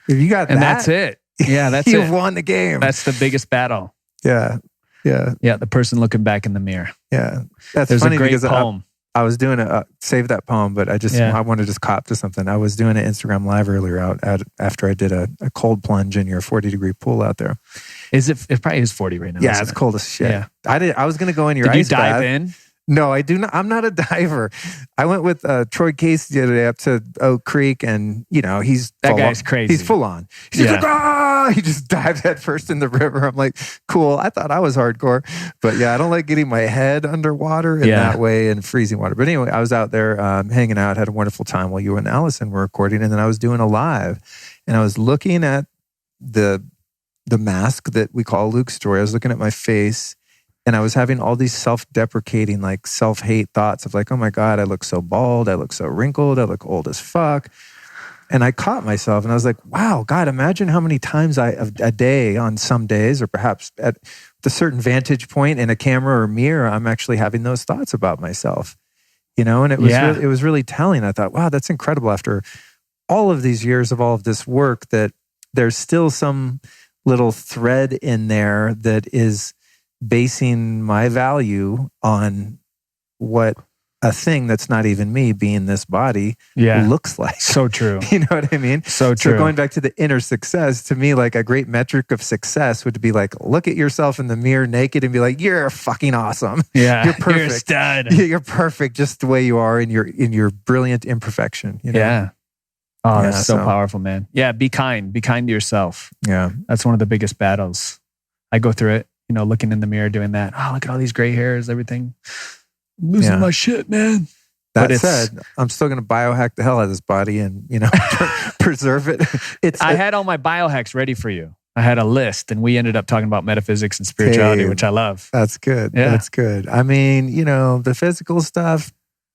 If you got and that's it. Yeah, that's You've won the game. That's the biggest battle. Yeah. The person looking back in the mirror. Yeah, that's There's funny a great because poem. I was doing save that poem, but I want to just cop to something. I was doing an Instagram live earlier after I did a cold plunge in your 40-degree pool out there. It probably is 40 right now. Yeah, it's cold as shit. Yeah. I was going to go in your Did ice you dive bath. in? No, I do not. I'm not a diver. I went with Troy Case the other day up to Oak Creek, and he's that guy's crazy. He's full on. He's like, ah! He just dived head first in the river. I'm like, cool. I thought I was hardcore, but yeah, I don't like getting my head underwater in that way and freezing water. But anyway, I was out there hanging out, had a wonderful time while you and Allison were recording, and then I was doing a live, and I was looking at the mask that we call Luke's story. I was looking at my face. And I was having all these self-deprecating, like self-hate thoughts of like, oh my God, I look so bald. I look so wrinkled. I look old as fuck. And I caught myself and I was like, wow, God, imagine how many times a day on some days, or perhaps at a certain vantage point in a camera or mirror, I'm actually having those thoughts about myself, and it was it was really telling. I thought, wow, that's incredible. After all of these years of all of this work, that there's still some little thread in there that is basing my value on what a thing that's not even me, being this body, looks like. So true. You know what I mean? So true. So going back to the inner success, to me, like a great metric of success would be like, look at yourself in the mirror naked and be like, you're fucking awesome. Yeah. You're perfect. You're a stud. You're perfect just the way you are in your brilliant imperfection. Yeah. Oh, that's so powerful, man. Yeah. Be kind to yourself. Yeah. That's one of the biggest battles. I go through it. Looking in the mirror, doing that. Oh, look at all these gray hairs, everything. I'm losing my shit, man. That said, I'm still going to biohack the hell out of this body and, preserve it. I had all my biohacks ready for you. I had a list and we ended up talking about metaphysics and spirituality, which I love. That's good. Yeah. That's good. I mean, the physical stuff,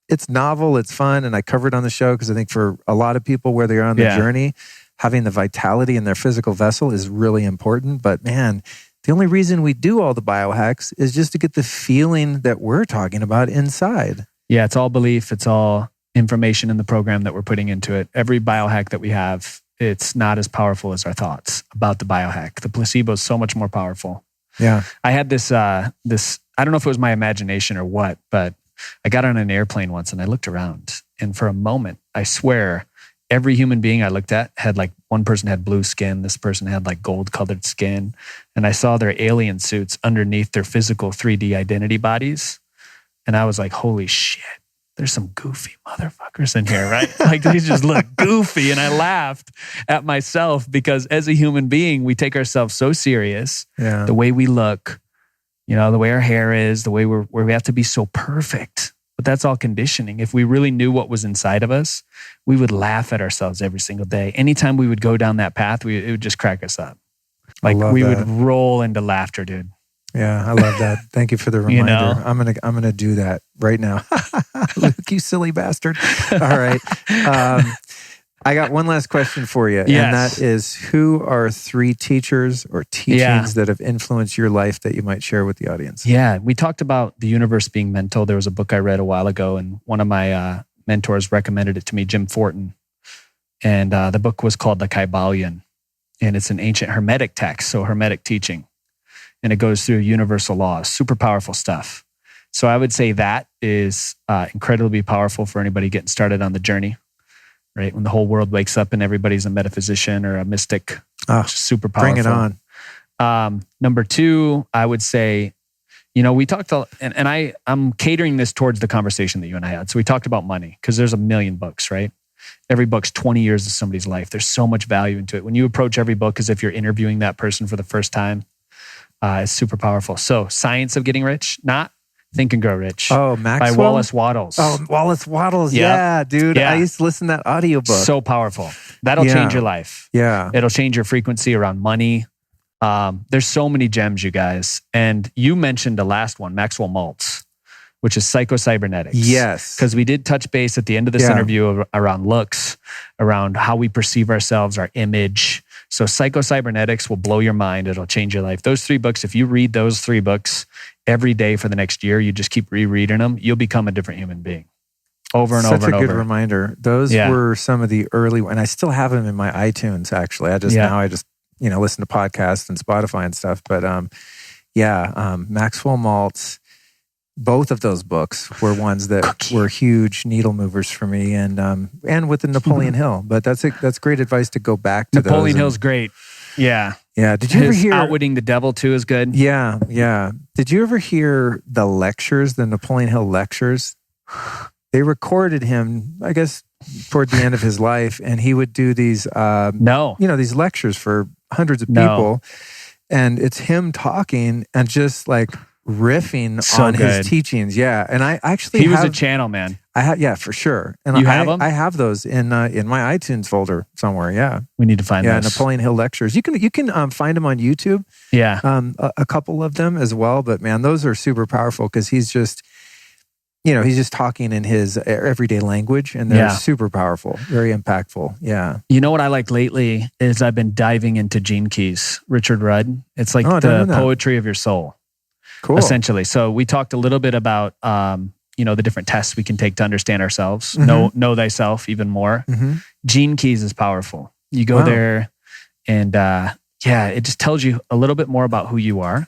it's novel, it's fun. And I covered on the show because I think for a lot of people where they are on the journey, having the vitality in their physical vessel is really important. But man, the only reason we do all the biohacks is just to get the feeling that we're talking about inside. Yeah, it's all belief. It's all information in the program that we're putting into it. Every biohack that we have, it's not as powerful as our thoughts about the biohack. The placebo is so much more powerful. Yeah. I had this, I don't know if it was my imagination or what, but I got on an airplane once and I looked around. And for a moment, I swear, every human being I looked at had like, one person had blue skin, this person had like gold colored skin. And I saw their alien suits underneath their physical 3D identity bodies. And I was like, holy shit, there's some goofy motherfuckers in here, right? Like they just look goofy. And I laughed at myself because as a human being, we take ourselves so serious. Yeah. The way we look, the way our hair is, the way where we have to be so perfect. But that's all conditioning. If we really knew what was inside of us, we would laugh at ourselves every single day. Anytime we would go down that path, it would just crack us up. Like we would roll into laughter, dude. Yeah, I love that. Thank you for the reminder. I'm gonna do that right now. Luke, you silly bastard. All right. I got one last question for you. Yes. And that is, who are 3 teachers or teachings that have influenced your life that you might share with the audience? Yeah, we talked about the universe being mental. There was a book I read a while ago and one of my mentors recommended it to me, Jim Fortin. And the book was called The Kybalion. And it's an ancient Hermetic text, so Hermetic teaching. And it goes through universal laws, super powerful stuff. So I would say that is incredibly powerful for anybody getting started on the journey. Right? When the whole world wakes up and everybody's a metaphysician or a mystic, which is super powerful. Bring it on. Number 2, I would say, we talked, and I'm catering this towards the conversation that you and I had. So we talked about money because there's a million books, right? Every book's 20 years of somebody's life. There's so much value into it. When you approach every book as if you're interviewing that person for the first time, it's super powerful. So Science of Getting Rich, not Think and Grow Rich. Oh, Maxwell? By Wallace Wattles. Oh, Wallace Wattles. Yeah, dude. Yeah. I used to listen to that audiobook. So powerful. That'll change your life. Yeah. It'll change your frequency around money. There's so many gems, you guys. And you mentioned the last one, Maxwell Maltz, which is psychocybernetics. Yes. Because we did touch base at the end of this interview around looks, around how we perceive ourselves, our image. So psychocybernetics will blow your mind. It'll change your life. Those 3 books, if you read those 3 books every day for the next year, you just keep rereading them, you'll become a different human being. Over and over and over. Such a good reminder. Those were some of the early, and I still have them in my iTunes, actually. I just listen to podcasts and Spotify and stuff. But Maxwell Maltz, both of those books were ones that were huge needle movers for me, and with the Napoleon Hill. But that's great advice to go back to. Napoleon Hill's great. Yeah. Yeah. Did you ever hear Outwitting the Devil too is good? Yeah. Yeah. Did you ever hear the lectures, the Napoleon Hill lectures? They recorded him, I guess, toward the end of his life, and he would do these these lectures for hundreds of people. And it's him talking and just like riffing on his teachings. Yeah. And I actually He was a channel, man. For sure. And you have them? I have those in my iTunes folder somewhere. Yeah. We need to find those. Yeah, Napoleon Hill lectures. You can find them on YouTube. Yeah. A couple of them as well. But man, those are super powerful because he's just talking in his everyday language, and they're super powerful, very impactful. Yeah. You know what I like lately is I've been diving into Gene Keys, Richard Rudd. It's like the poetry of your soul. Cool. Essentially. So we talked a little bit about, the different tests we can take to understand ourselves, know thyself even more. Mm-hmm. Gene Keys is powerful. You go there and it just tells you a little bit more about who you are.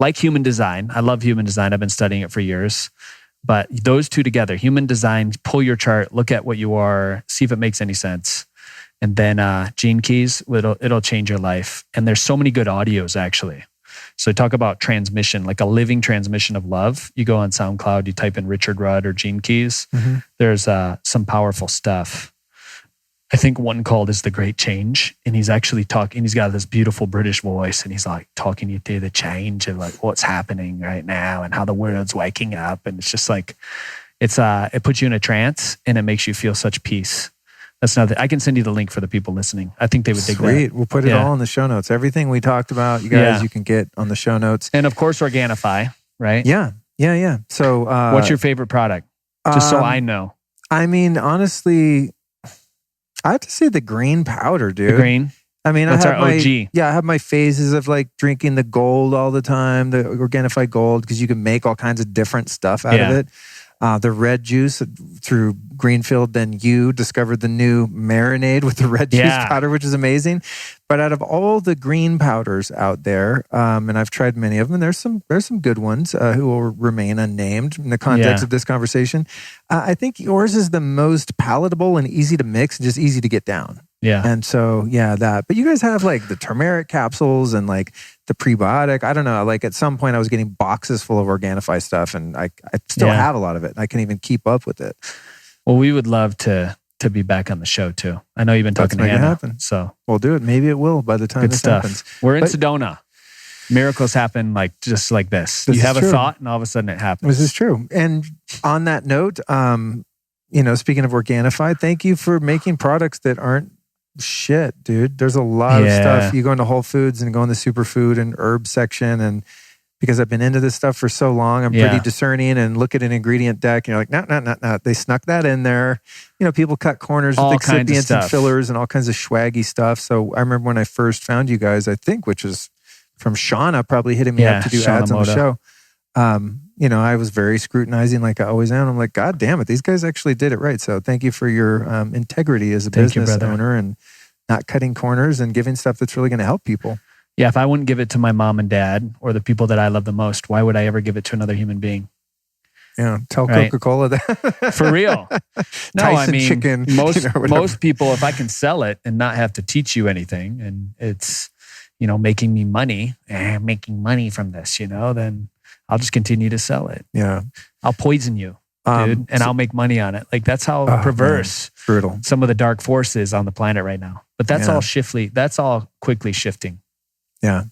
Like human design. I love human design. I've been studying it for years. But those two together, human design, pull your chart, look at what you are, see if it makes any sense. And then Gene Keys, it'll change your life. And there's so many good audios, actually. So talk about transmission, like a living transmission of love. You go on SoundCloud, you type in Richard Rudd or Gene Keys. Mm-hmm. There's some powerful stuff. I think one called is The Great Change. And he's actually talking, he's got this beautiful British voice, and he's like talking you through the change and like what's happening right now and how the world's waking up. And it's just like, it puts you in a trance and it makes you feel such peace. That's nothing. I can send you the link for the people listening. I think they would dig that. Sweet. We'll put it all in the show notes. Everything we talked about, you guys, you can get on the show notes. And of course, Organifi, right? Yeah. So, what's your favorite product? Just so I know. I mean, honestly, I have to say the green powder, dude. The green? I mean, that's our OG. I have my phases of like drinking the gold all the time, the Organifi gold, because you can make all kinds of different stuff out of it. The red juice through Greenfield, then you discovered the new marinade with the red juice powder, which is amazing. But out of all the green powders out there, and I've tried many of them, and there's some good ones who will remain unnamed in the context of this conversation. I think yours is the most palatable and easy to mix, and just easy to get down. Yeah. And so, that. But you guys have like the turmeric capsules and like the prebiotic. I don't know. Like at some point I was getting boxes full of Organifi stuff, and I still have a lot of it. I can't even keep up with it. Well, we would love to be back on the show too. I know you've been talking to Hannah. Happen. So we'll do it. Maybe it will by the time this happens. We're in Sedona. Miracles happen like just like this. You have a thought and all of a sudden it happens. This is true. And on that note, speaking of Organifi, thank you for making products that aren't shit, dude. There's a lot of stuff. You go into Whole Foods and go in the superfood and herb section, and because I've been into this stuff for so long, I'm pretty discerning and look at an ingredient deck and you're like, no. They snuck that in there. People cut corners with excipients and fillers and all kinds of swaggy stuff. So I remember when I first found you guys, I think, which was from Shauna probably hitting me up to do ads on the show. I was very scrutinizing like I always am. I'm like, God damn it, these guys actually did it right. So thank you for your integrity as a business owner and not cutting corners and giving stuff that's really going to help people. Yeah, if I wouldn't give it to my mom and dad or the people that I love the most, why would I ever give it to another human being? Yeah, tell Coca-Cola that. For real. No, Tyson chicken. Most people, if I can sell it and not have to teach you anything, and it's, making me money, making money from this, then I'll just continue to sell it. Yeah. I'll poison you, dude, and I'll make money on it. Like that's how perverse brutal some of the dark forces on the planet right now. But that's all quickly shifting. Yeah.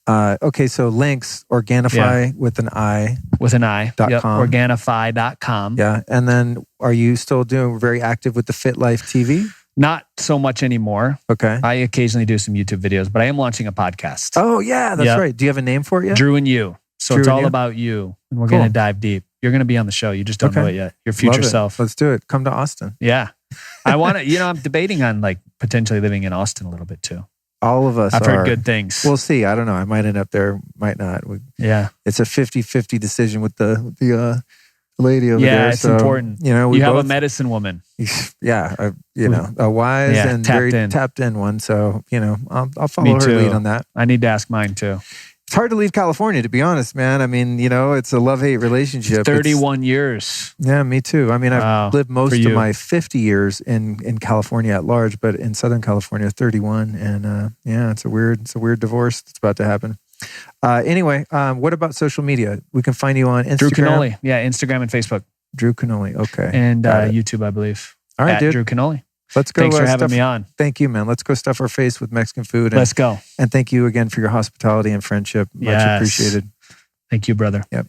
Okay, so links, Organifi with an I. With an I. .com. Organifi.com. Yeah. And then are you still very active with the Fit Life TV? Not so much anymore. Okay. I occasionally do some YouTube videos, but I am launching a podcast. Oh, yeah, that's right. Do you have a name for it yet? Drew and You. So Drew it's and all You? about you. And we're going to dive deep. You're going to be on the show. You just don't know it yet. Your future self. Let's do it. Come to Austin. Yeah. I want to, I'm debating on like potentially living in Austin a little bit too. All of us I've heard good things. We'll see. I don't know. I might end up there, might not. It's a 50-50 decision with the lady over there. Yeah, it's important. You have both, a medicine woman. Yeah, a wise and very tapped in one. So, I'll follow her lead on that. I need to ask mine too. It's hard to leave California, to be honest, man. I mean, it's a love-hate relationship. 31 years. Yeah, me too. I mean, I've lived most of my 50 years in California at large, but in Southern California, 31. And it's a weird divorce that's about to happen. Anyway, what about social media? We can find you on Instagram. Drew Canole. Yeah, Instagram and Facebook. Drew Canole. Okay. And YouTube, I believe. All right, dude. Drew Canole. Let's go. Thanks for having me on. Thank you, man. Let's go stuff our face with Mexican food. Let's go. And thank you again for your hospitality and friendship. Much appreciated. Thank you, brother. Yep.